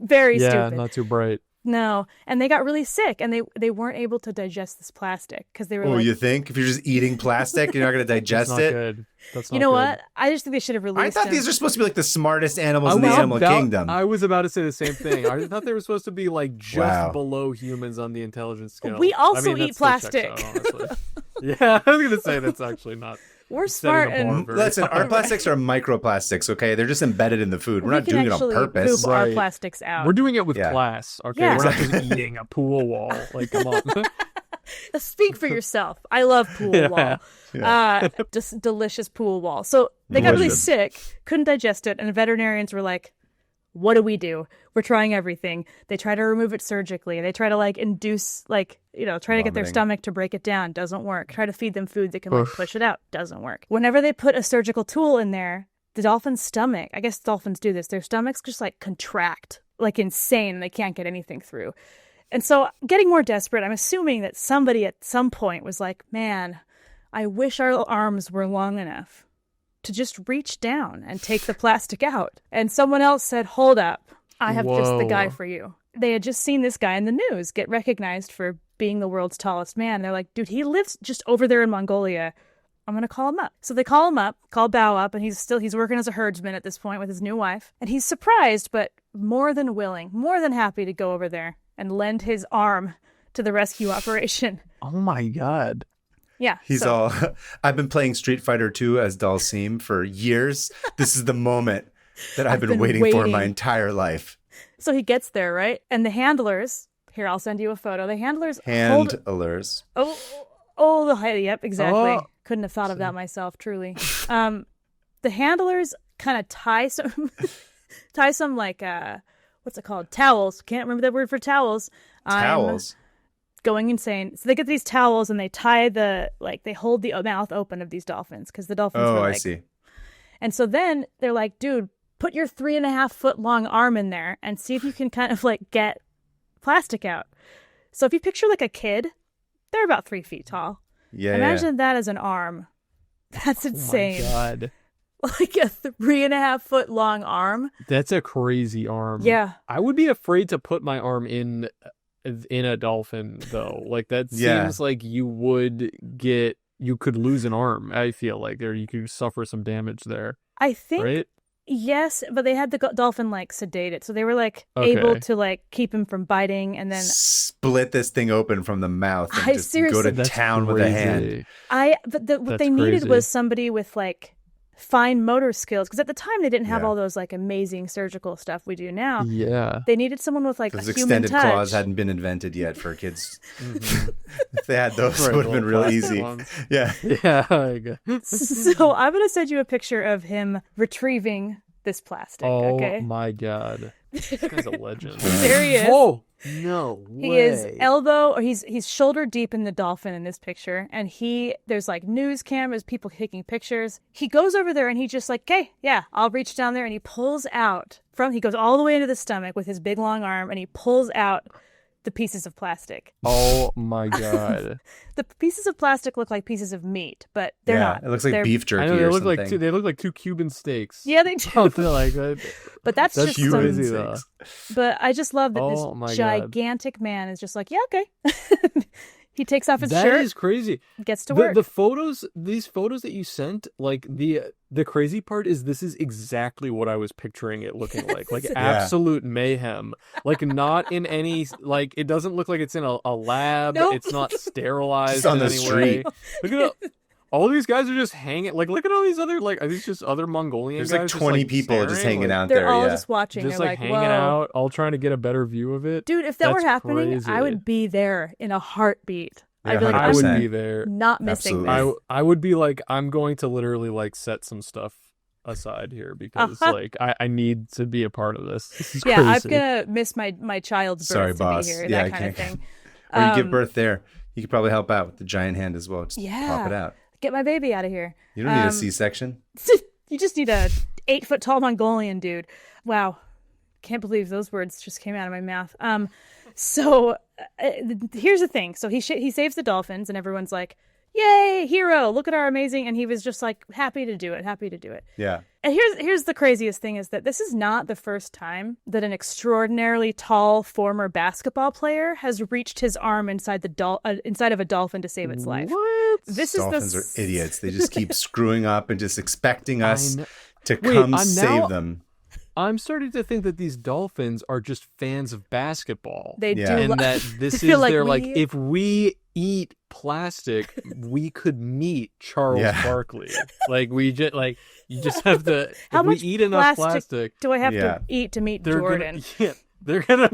Very stupid. Yeah, not too bright. No, and they got really sick, and they weren't able to digest this plastic because they were you think? If you're just eating plastic, you're not going to digest That's not good. That's not you know good. What? I just think they should have released I thought them. these are supposed to be like the smartest animals in the animal kingdom. I was about to say the same thing. I thought they were supposed to be like just below humans on the intelligence scale. We also eat plastic. Yeah, I was going to say that's actually not. We're smart and listen, our plastics are microplastics, okay? They're just embedded in the food. We're not doing it on purpose. Poop our plastics out. We're doing it with class, okay? Yeah. We're not just eating a pool wall. Like, come on. Speak for yourself. I love pool wall. Yeah. Just delicious pool wall. So they got really sick, couldn't digest it, and the veterinarians were like, what do? We're trying everything. They try to remove it surgically. They try to induce, try to get their stomach to break it down. Doesn't work. Try to feed them food that can push it out. Doesn't work. Whenever they put a surgical tool in there, the dolphin's stomach, I guess dolphins do this, their stomachs just contract like insane. They can't get anything through. And so getting more desperate, I'm assuming that somebody at some point was like, man, I wish our arms were long enough to just reach down and take the plastic out. And someone else said, hold up, I have just the guy for you. They had just seen this guy in the news get recognized for being the world's tallest man. They're like, dude, he lives just over there in Mongolia. I'm going to call him up. So they call him up, call Bao up, and he's working as a herdsman at this point with his new wife. And he's surprised, but more than willing, more than happy to go over there and lend his arm to the rescue operation. Oh my God. Yeah. I've been playing Street Fighter 2 as Dalsim for years. This is the moment that I've been waiting for my entire life. So he gets there, right? And the handlers, here, I'll send you a photo. The handlers. Yep, exactly. Oh. Couldn't have thought of that myself, truly. The handlers kind of tie some what's it called? Towels. Can't remember that word for towels. Towels. Going insane. So they get these towels and they tie they hold the mouth open of these dolphins because the dolphins were I see. And so then they're like, dude, put your 3.5 foot long arm in there and see if you can kind of get plastic out. So if you picture a kid, they're about 3 feet tall. Yeah. Imagine that as an arm. That's insane. Oh my God. Like a 3.5 foot long arm. That's a crazy arm. Yeah. I would be afraid to put my arm in a dolphin though. That seems like you could lose an arm. I feel like you could suffer some damage there. I think right? Yes, but they had the dolphin sedated, so they were able to keep him from biting, and then split this thing open from the mouth and just seriously, go to town with a hand. What they needed was somebody with fine motor skills, because at the time they didn't have all those like amazing surgical stuff we do now. Yeah, they needed someone with like those a human touch. Extended claws hadn't been invented yet for kids. If they had those, it would have been real easy. Yeah. So I'm gonna send you a picture of him retrieving this plastic. Oh my god, this guy's a legend. There he is. Oh no way. He is he's shoulder deep in the dolphin in this picture, and there's like news cameras, people taking pictures. He goes over there and he just like, okay, yeah, I'll reach down there, and he pulls out he goes all the way into the stomach with his big long arm, and he pulls out the pieces of plastic. Oh my god. The pieces of plastic look like pieces of meat, but they're not. It looks like beef jerky. I know, they look like 2 Cuban steaks. Yeah, they do. Something like that. But that's just crazy though. But I just love that this gigantic man is just like, yeah, okay. He takes off his shirt. That is crazy. Gets to work. These photos that you sent, like the crazy part is this is exactly what I was picturing it looking like. Like absolute mayhem. Like not in any, like it doesn't look like it's in a lab. Nope. It's not sterilized it's on the street. Look at all these guys are just hanging. Like look at all these other, like are these just other Mongolian guys? There's like 20 people just hanging out there. They're all just watching. Just they're like hanging out, all trying to get a better view of it. Dude, if that were happening, crazy. I would be there in a heartbeat. I'd be like, I would be there. Not missing this. I would be like, I'm going to literally like set some stuff aside here because like I need to be a part of this. This is crazy. I'm gonna miss my child's birth to be here. That kind of thing. Or you give birth there. You could probably help out with the giant hand as well. Just pop it out. Get my baby out of here. You don't need a C-section. You just need a 8-foot tall Mongolian dude. Wow. Can't believe those words just came out of my mouth. So here's the thing. So he saves the dolphins, and everyone's like, yay, hero, look at our amazing. And he was just like, happy to do it. Yeah. And here's the craziest thing is that this is not the first time that an extraordinarily tall former basketball player has reached his arm inside of a dolphin to save its life. What? Dolphins are idiots. They just keep screwing up and just expecting us to come save them. I'm starting to think that these dolphins are just fans of basketball. They do. And that this is like if we eat plastic, we could meet Charles Barkley. Like you just have to. How much we eat enough plastic do I have to eat to meet Jordan? They're going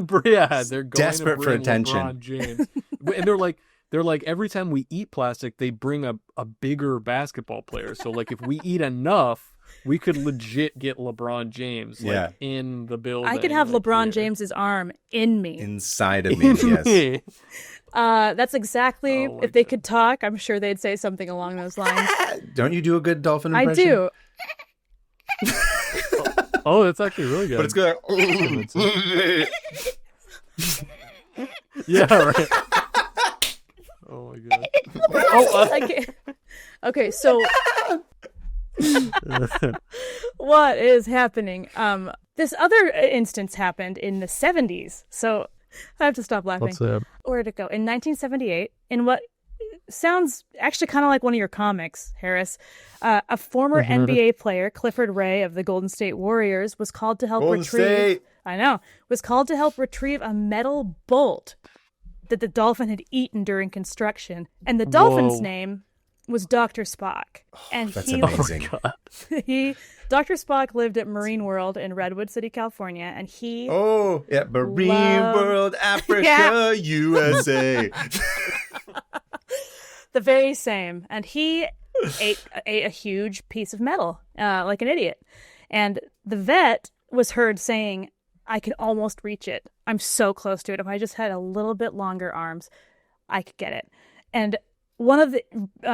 desperate to for attention. LeBron James. And they're like every time we eat plastic, they bring a bigger basketball player. So like if we eat enough, we could legit get LeBron James in the building. I could have LeBron James's arm in me. Inside of me, yes. That's exactly, if they could talk, I'm sure they'd say something along those lines. Don't you do a good dolphin impression? I do. Oh, that's actually really good. But it's good. Yeah, right. Oh my god. I can't. Okay, so what is happening? This other instance happened in the 70s. So I have to stop laughing. What's that? Where'd it go? In 1978, in what sounds actually kind of like one of your comics, Harris, a former NBA player, Clifford Ray of the Golden State Warriors, was called to help retrieve a metal bolt that the dolphin had eaten during construction. And the dolphin's name was Dr. Spock. And that's amazing. Dr. Spock lived at Marine World in Redwood City, California, and he Marine World, Africa, USA. The very same. And he ate a huge piece of metal, like an idiot. And the vet was heard saying, I can almost reach it. I'm so close to it. If I just had a little bit longer arms, I could get it. And one of the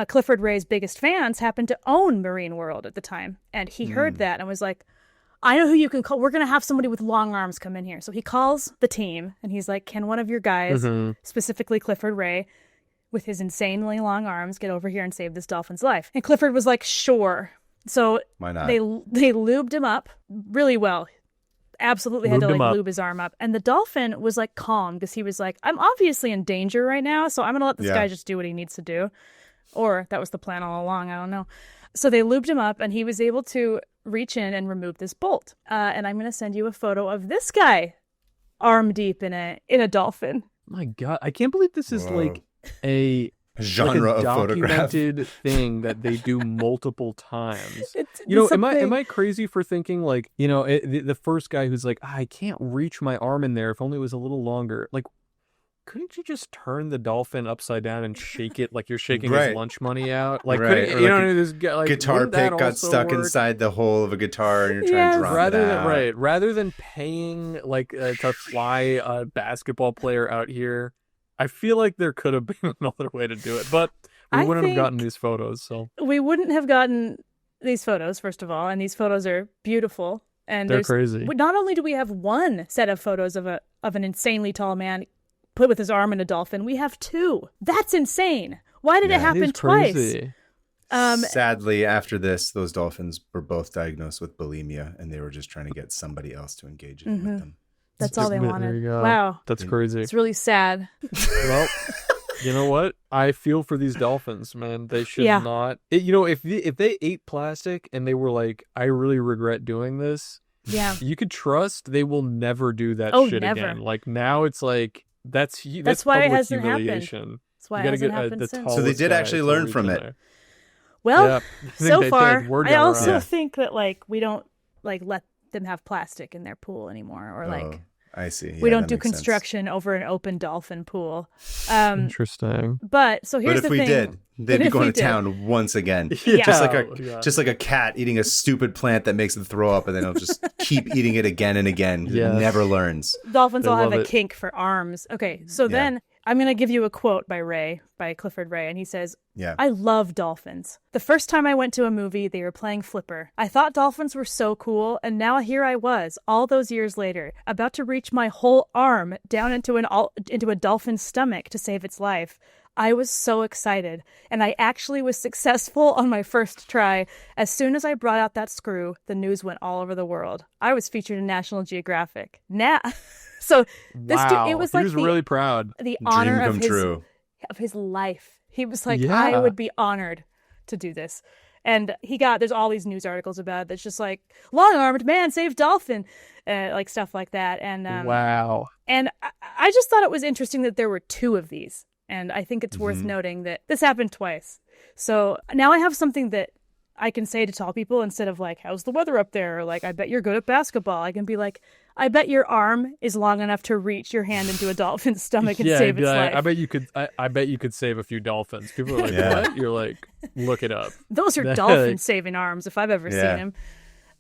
Clifford Ray's biggest fans happened to own Marine World at the time. And he heard that and was like, I know who you can call. We're going to have somebody with long arms come in here. So he calls the team and he's like, can one of your guys, specifically Clifford Ray, with his insanely long arms, get over here and save this dolphin's life? And Clifford was like, sure. So why not? They lubed him up really well. Absolutely had to lube his arm up. And the dolphin was like calm because he was like, I'm obviously in danger right now, so I'm going to let this guy just do what he needs to do. Or that was the plan all along. I don't know. So they lubed him up and he was able to reach in and remove this bolt. And I'm going to send you a photo of this guy arm deep in a dolphin. My God, I can't believe this is like a genre like a of photograph. documented thing that they do multiple times. It's Am I crazy for thinking like, the first guy who's like, I can't reach my arm in there if only it was a little longer. Like, couldn't you just turn the dolphin upside down and shake it like you're shaking his lunch money out? Like, right. this like, guitar pick got stuck inside the hole of a guitar and you're trying to drop it out. Rather than paying like to fly a basketball player out here, I feel like there could have been another way to do it, but we wouldn't have gotten these photos. So we wouldn't have gotten these photos, first of all, and these photos are beautiful. And they're crazy. Not only do we have one set of photos of an insanely tall man put with his arm in a dolphin, we have two. That's insane. Why did it happen twice? Sadly, after this, those dolphins were both diagnosed with bulimia, and they were just trying to get somebody else to engage with them. That's all they wanted. There you go. Wow. That's crazy. It's really sad. Well, you know what? I feel for these dolphins, man. They should not. If they ate plastic and they were like, I really regret doing this. Yeah. You could trust they will never do that shit again. Like now it's like, that's why it hasn't humiliation. happened. That's why it hasn't happened since. So they did actually learn from it. Well, so far, I also around. think that like we don't like let them have plastic in their pool anymore, or like I see. Yeah, we don't do construction over an open dolphin pool. Interesting. But so here's the thing. But if we did, they'd be going to town once again. Yeah. Just like a cat eating a stupid plant that makes them throw up, and then it'll just keep eating it again and again. Yeah. It never learns. Dolphins all have a kink for arms. Okay, so then I'm going to give you a quote by Clifford Ray, and he says, I love dolphins. The first time I went to a movie, they were playing flipper. I thought dolphins were so cool, and now here I was, all those years later, about to reach my whole arm down into a dolphin's stomach to save its life. I was so excited, and I actually was successful on my first try. As soon as I brought out that screw, the news went all over the world. I was featured in National Geographic. So this dude, it was like he was really proud. The honor of his life. He was like, I would be honored to do this. And there's all these news articles about it that's just like, long-armed man saved dolphin, like stuff like that. And wow. And I just thought it was interesting that there were two of these. And I think it's worth noting that this happened twice. So now I have something that I can say to tall people instead of like, how's the weather up there? Or like, I bet you're good at basketball. I can be like, I bet your arm is long enough to reach your hand into a dolphin's stomach and save its life. I bet you could. I bet you could save a few dolphins. People are like, what? You're like, look it up. Those are dolphin saving arms if I've ever seen them.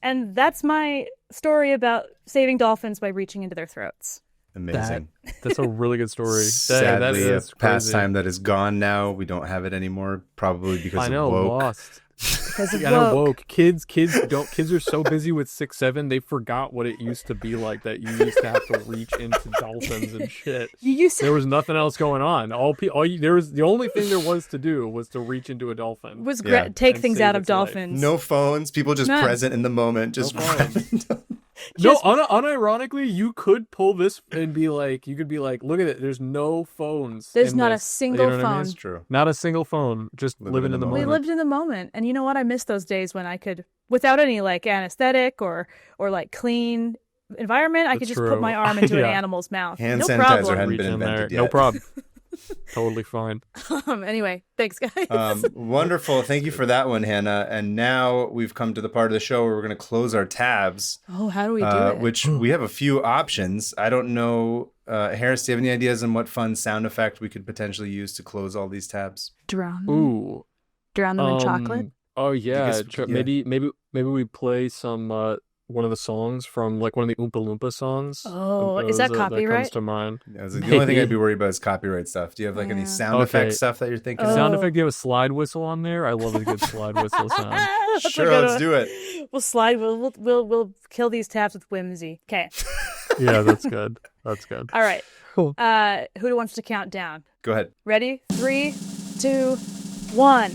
And that's my story about saving dolphins by reaching into their throats. Amazing. That's a really good story. Sadly, a pastime that is gone now. We don't have it anymore, probably because of woke. Lost. I know woke. Kids are so busy with 6'7", they forgot what it used to be like, that you used to have to reach into dolphins and shit. There was nothing else going on. The only thing there was to do was to reach into a dolphin. Take things out of dolphins. Life. No phones. People just present in the moment. Just present. Unironically, you could pull this and be like, look at it. There's no phones. There's not a single phone. I mean? It's true. Not a single phone. Just living in the moment. We lived in the moment, and you know what? I miss those days when I could, without any like anesthetic or like clean environment, I could just put my arm into an animal's mouth. Hand no sanitizer problem. hadn't been invented yet. No problem. Totally fine. Anyway, thanks guys. Wonderful. Thank you for that one, Hannah. And now we've come to the part of the show where we're going to close our tabs. Oh, how do we do it? Which we have a few options. I don't know. Harris, do you have any ideas on what fun sound effect we could potentially use to close all these tabs? Drown them. Ooh. Drown them in chocolate? Oh, yeah. Maybe we play some... one of the songs from like one of the Oompa Loompa songs. Oh, is that copyright? That comes to mind. Yeah, the only thing I'd be worried about is copyright stuff. Do you have like any sound effect stuff that you're thinking? Sound effect? Do you have a slide whistle on there? I love a good slide whistle sound. Sure, let's do it. We'll slide. We'll kill these tabs with whimsy. Okay. Yeah, that's good. That's good. All right. Cool. Who wants to count down? Go ahead. Ready? 3, 2, 1.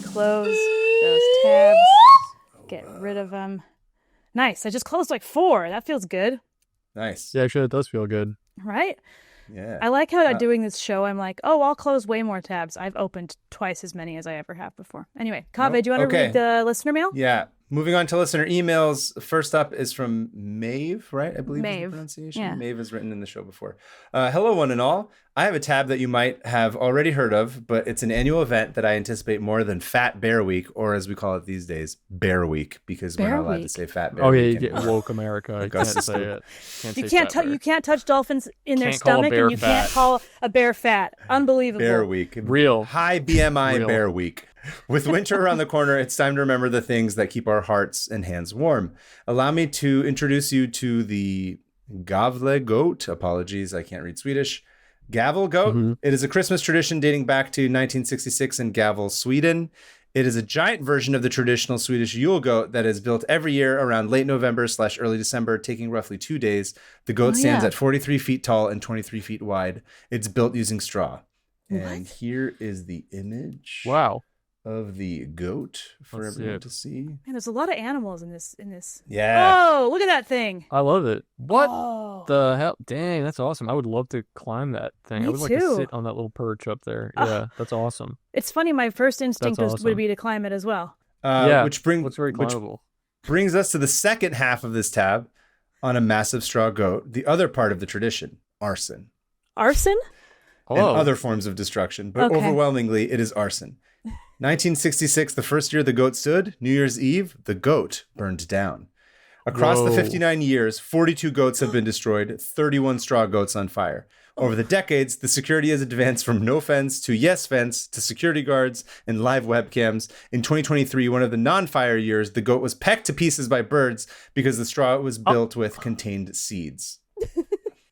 Close those tabs. Get rid of them. Nice. I just closed like 4. That feels good. Nice. Yeah, actually, it does feel good. Right? Yeah. I like how doing this show, I'm like, I'll close way more tabs. I've opened twice as many as I ever have before. Anyway, Kaveh, do you want to read the listener mail? Yeah. Moving on to listener emails. First up is from Maeve, right? I believe is the pronunciation. Yeah. Maeve is written in the show before. Hello, one and all. I have a tab that you might have already heard of, but it's an annual event that I anticipate more than Fat Bear Week, or as we call it these days, Bear Week, because we're not allowed to say Fat Bear Week. Oh, yeah, you get woke America. You can't say it. You can't touch dolphins in their stomach, and you can't call a bear fat. Unbelievable. Bear Week. Real. High BMI Bear Week. With winter around the corner, it's time to remember the things that keep our hearts and hands warm. Allow me to introduce you to the Gävle goat. Apologies, I can't read Swedish. Gävle goat. Mm-hmm. It is a Christmas tradition dating back to 1966 in Gävle, Sweden. It is a giant version of the traditional Swedish Yule goat that is built every year around late November/early December, taking roughly 2 days. The goat stands at 43 feet tall and 23 feet wide. It's built using straw. And here is the image. Wow. Of the goat for everyone to see. Man, there's a lot of animals in this. Yeah. Oh, look at that thing. I love it. What the hell? Dang, that's awesome. I would love to climb that thing. I would like to sit on that little perch up there. Yeah, that's awesome. It's funny. My first instinct would be to climb it as well. Which very climbable. Brings us to the second half of this tab on a massive straw goat, the other part of the tradition, arson. Arson? And other forms of destruction, but overwhelmingly it is arson. 1966, the first year the goat stood, New Year's Eve, the goat burned down. Across the 59 years, 42 goats have been destroyed, 31 straw goats on fire. Over the decades, the security has advanced from no fence to yes fence to security guards and live webcams. In 2023, one of the non-fire years, the goat was pecked to pieces by birds because the straw it was built with contained seeds.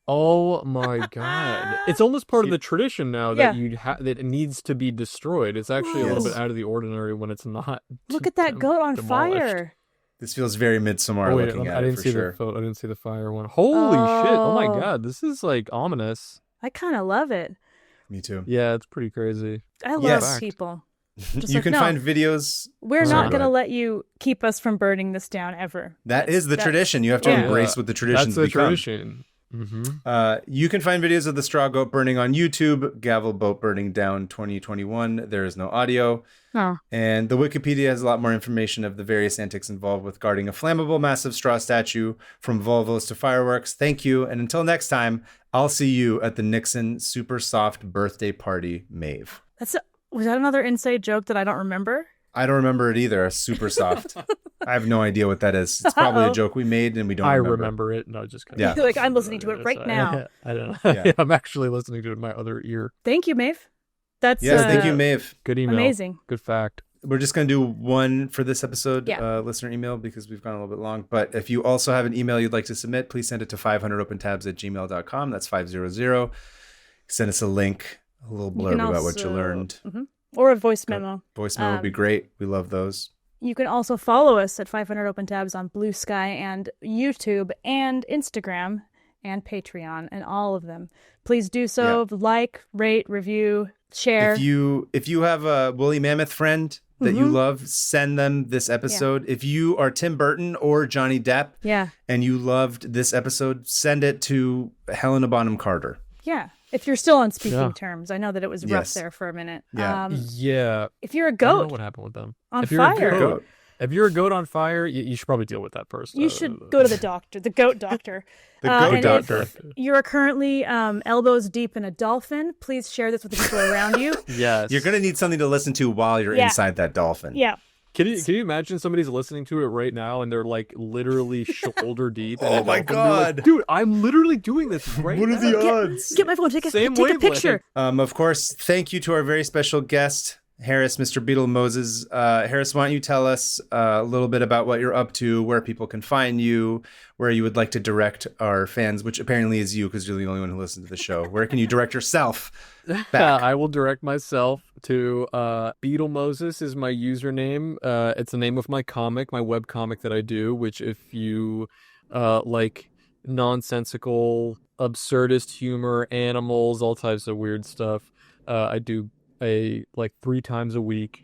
Oh my God! It's almost part of the tradition now that that it needs to be destroyed. It's actually a little bit out of the ordinary when it's not. Look at that goat on fire! This feels very Midsommar looking at it for sure. I didn't see the fire one. Holy shit! Oh my God! This is like ominous. I kind of love it. Me too. Yeah, it's pretty crazy. I love people. You can find videos. We're not going to let you keep us from burning this down ever. That is the tradition. You have to embrace what the traditions become. That's the tradition. Mm-hmm. You can find videos of the straw goat burning on YouTube. Gävle boat burning down 2021. There is no audio. Oh. And the Wikipedia has a lot more information of the various antics involved with guarding a flammable massive straw statue, from Volvos to fireworks. Thank you. And until next time, I'll see you at the Nixon Super Soft Birthday Party, Maeve. Was that another inside joke that I don't remember? I don't remember it either. Super Soft. I have no idea what that is. It's probably a joke we made and we don't remember. I remember it. No, just kind of. Like, I'm listening to it right now. I don't know. Yeah, I'm actually listening to it in my other ear. Thank you, Maeve. Thank you, Maeve. Good email. Amazing. Good fact. We're just going to do one for this episode, listener email, because we've gone a little bit long. But if you also have an email you'd like to submit, please send it to 500opentabs@gmail.com. That's 500. Send us a link, a little blurb about what you learned. Mm-hmm. Or a voice memo. Voice memo would be great. We love those. You can also follow us at 500 Open Tabs on Blue Sky and YouTube and Instagram and Patreon and all of them. Please do so. Yeah. Like, rate, review, share. If you have a Wooly Mammoth friend that you love, send them this episode. Yeah. If you are Tim Burton or Johnny Depp and you loved this episode, send it to Helena Bonham Carter. Yeah. If you're still on speaking terms. I know that it was rough there for a minute. Yeah. If you're a goat. I don't know what happened with them. On fire. If you're a goat on fire, you should probably deal with that first. You should go to the doctor, the goat doctor. The goat doctor. If you're currently elbows deep in a dolphin, please share this with the people around you. Yes. You're going to need something to listen to while you're inside that dolphin. Yeah. Can you imagine somebody's listening to it right now and they're like literally shoulder deep? Oh my God. Like, dude, I'm literally doing this right now. What are the odds? Get my phone, take a picture. Of course, thank you to our very special guest, Harris, Mr. BeetleMoses. Harris, why don't you tell us a little bit about what you're up to, where people can find you, where you would like to direct our fans, which apparently is you because you're the only one who listens to the show. Where can you direct yourself back? I will direct myself to BeetleMoses is my username. It's the name of my comic, my web comic that I do, which if you like nonsensical, absurdist humor, animals, all types of weird stuff, I do a 3 times a week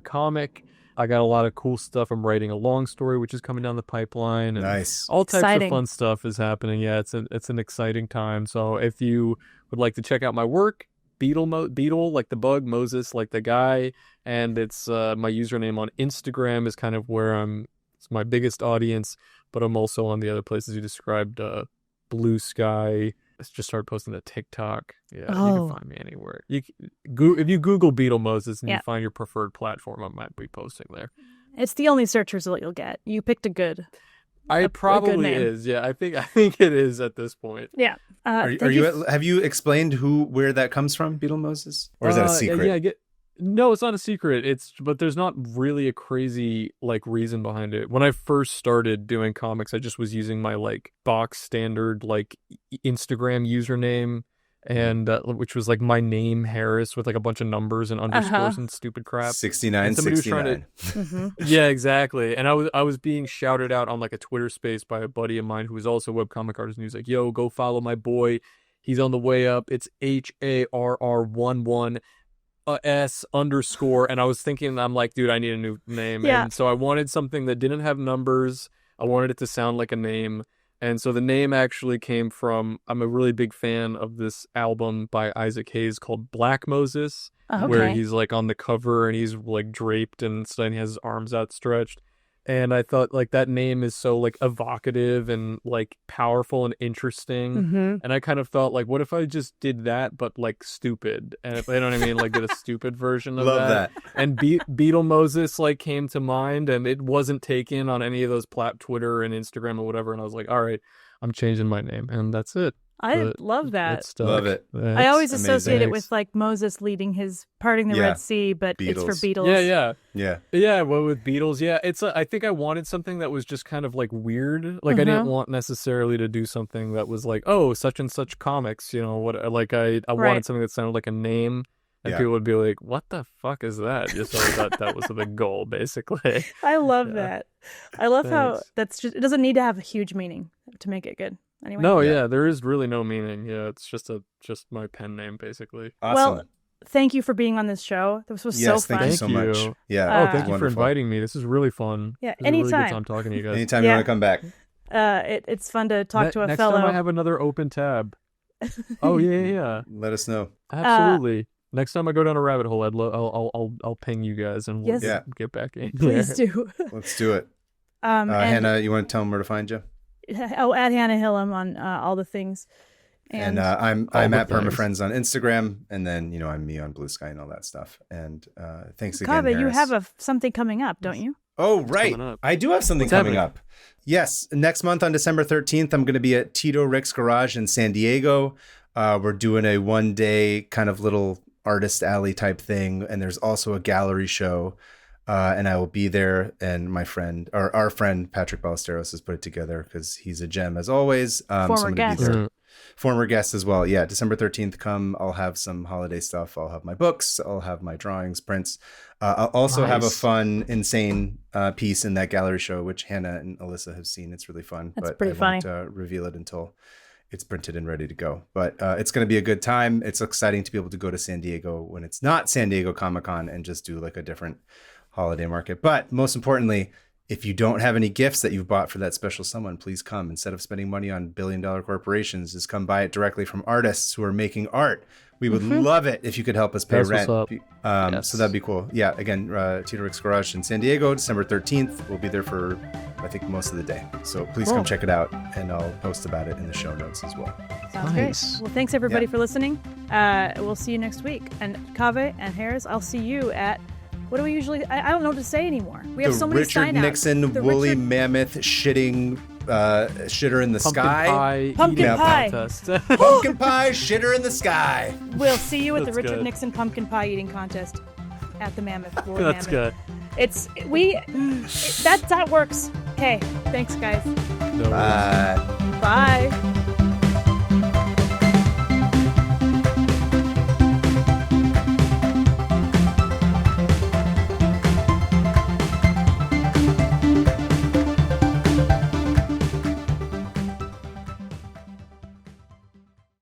comic. I got a lot of cool stuff. I'm writing a long story which is coming down the pipeline, and nice. All types of fun stuff is happening. Yeah, it's an exciting time. So if you would like to check out my work, Beetle like the bug, Moses like the guy, and it's my username on Instagram is kind of where I'm It's my biggest audience, but I'm also on the other places you described, Blue Sky. I just started posting to TikTok. Yeah, you can find me anywhere. If you Google BeetleMoses and you find your preferred platform, I might be posting there. It's the only search result you'll get. You picked a good. It probably is. Yeah, I think it is at this point. Yeah. Have you explained where that comes from, BeetleMoses, or is that a secret? Yeah. No, it's not a secret. But there's not really a crazy like reason behind it. When I first started doing comics, I just was using my like box standard like Instagram username, and which was like my name Harris with like a bunch of numbers and underscores and stupid crap. 69. Yeah, exactly. And I was being shouted out on like a Twitter space by a buddy of mine who was also a webcomic artist, and he was like, "Yo, go follow my boy. He's on the way up. It's HARR11 S _." And I was thinking, I'm like, dude, I need a new name. Yeah. And so I wanted something that didn't have numbers. I wanted it to sound like a name. And so the name actually came from, I'm a really big fan of this album by Isaac Hayes called Black Moses, where he's like on the cover and he's like draped and he has his arms outstretched. And I thought like that name is so like evocative and like powerful and interesting. And I kind of thought like, what if I just did that, but like stupid? And if, you know what I mean? Like did a stupid version of that. And BeetleMoses like came to mind, and it wasn't taken on any of those Twitter and Instagram or whatever. And I was like, all right, I'm changing my name. And that's it. I love that. Love it. I always associate it with like Moses parting the Red Sea, but Beatles. It's for Beatles. Yeah. Well, with Beatles, I think I wanted something that was just kind of like weird. Like I didn't want necessarily to do something that was like, oh, such and such comics. You know what? Like I wanted something that sounded like a name. And people would be like, what the fuck is that? So I thought that was the goal, basically. I love that. I love how that's just, it doesn't need to have a huge meaning to make it good. Anyway. No, there is really no meaning. Yeah, it's just my pen name, basically. Awesome. Well, thank you for being on this show. This was so fun. Thank you so much. Yeah. Thank you for inviting me. This is really fun. Yeah, anytime. anytime. Really good time talking to you guys. Anytime you want to come back. It's fun to talk to a next fellow. Next time I have another open tab. Oh yeah. Let us know. Absolutely. Next time I go down a rabbit hole, I'll ping you guys and we'll get back in. Please do. Let's do it. Hannah, you want to tell them where to find you? At Hannah Hillam on all the things. And I'm at PermaFriends on Instagram, and then I'm me on Blue Sky and all that stuff. And thanks again, Kaveh, you have something coming up, don't you? Oh, right. I do have something coming up. Yes. Next month on December 13th, I'm going to be at Tito Rick's Garage in San Diego. We're doing a one-day kind of little artist alley type thing, and there's also a gallery show. And I will be there, and my friend, or our friend Patrick Ballesteros has put it together because he's a gem as always. Former guest. Former guest as well. Yeah, December 13th, come. I'll have some holiday stuff. I'll have my books. I'll have my drawings, prints. I'll also have a fun, insane piece in that gallery show, which Hannah and Alyssa have seen. It's really fun. That's pretty funny. I won't reveal it until it's printed and ready to go. But it's going to be a good time. It's exciting to be able to go to San Diego when it's not San Diego Comic-Con and just do like a different holiday market. But most importantly, if you don't have any gifts that you've bought for that special someone, please come. Instead of spending money on billion-dollar corporations, just come buy it directly from artists who are making art. We would love it if you could help us pay rent. So that'd be cool. Yeah, again, Tito Rick's Garage in San Diego, December 13th. We'll be there for, I think, most of the day. So please come check it out, and I'll post about it in the show notes as well. Sounds great. Well, thanks everybody for listening. We'll see you next week. And Kaveh and Harris, I'll see you at... What do we usually... I don't know what to say anymore. We have so many sign-outs. Richard Nixon, Wooly Mammoth, shitter in the sky. Pumpkin pie. Pumpkin pie, shitter in the sky. We'll see you at the Richard Nixon pumpkin pie eating contest at the Mammoth. That's good. That works. Okay. Thanks, guys. Bye. Bye.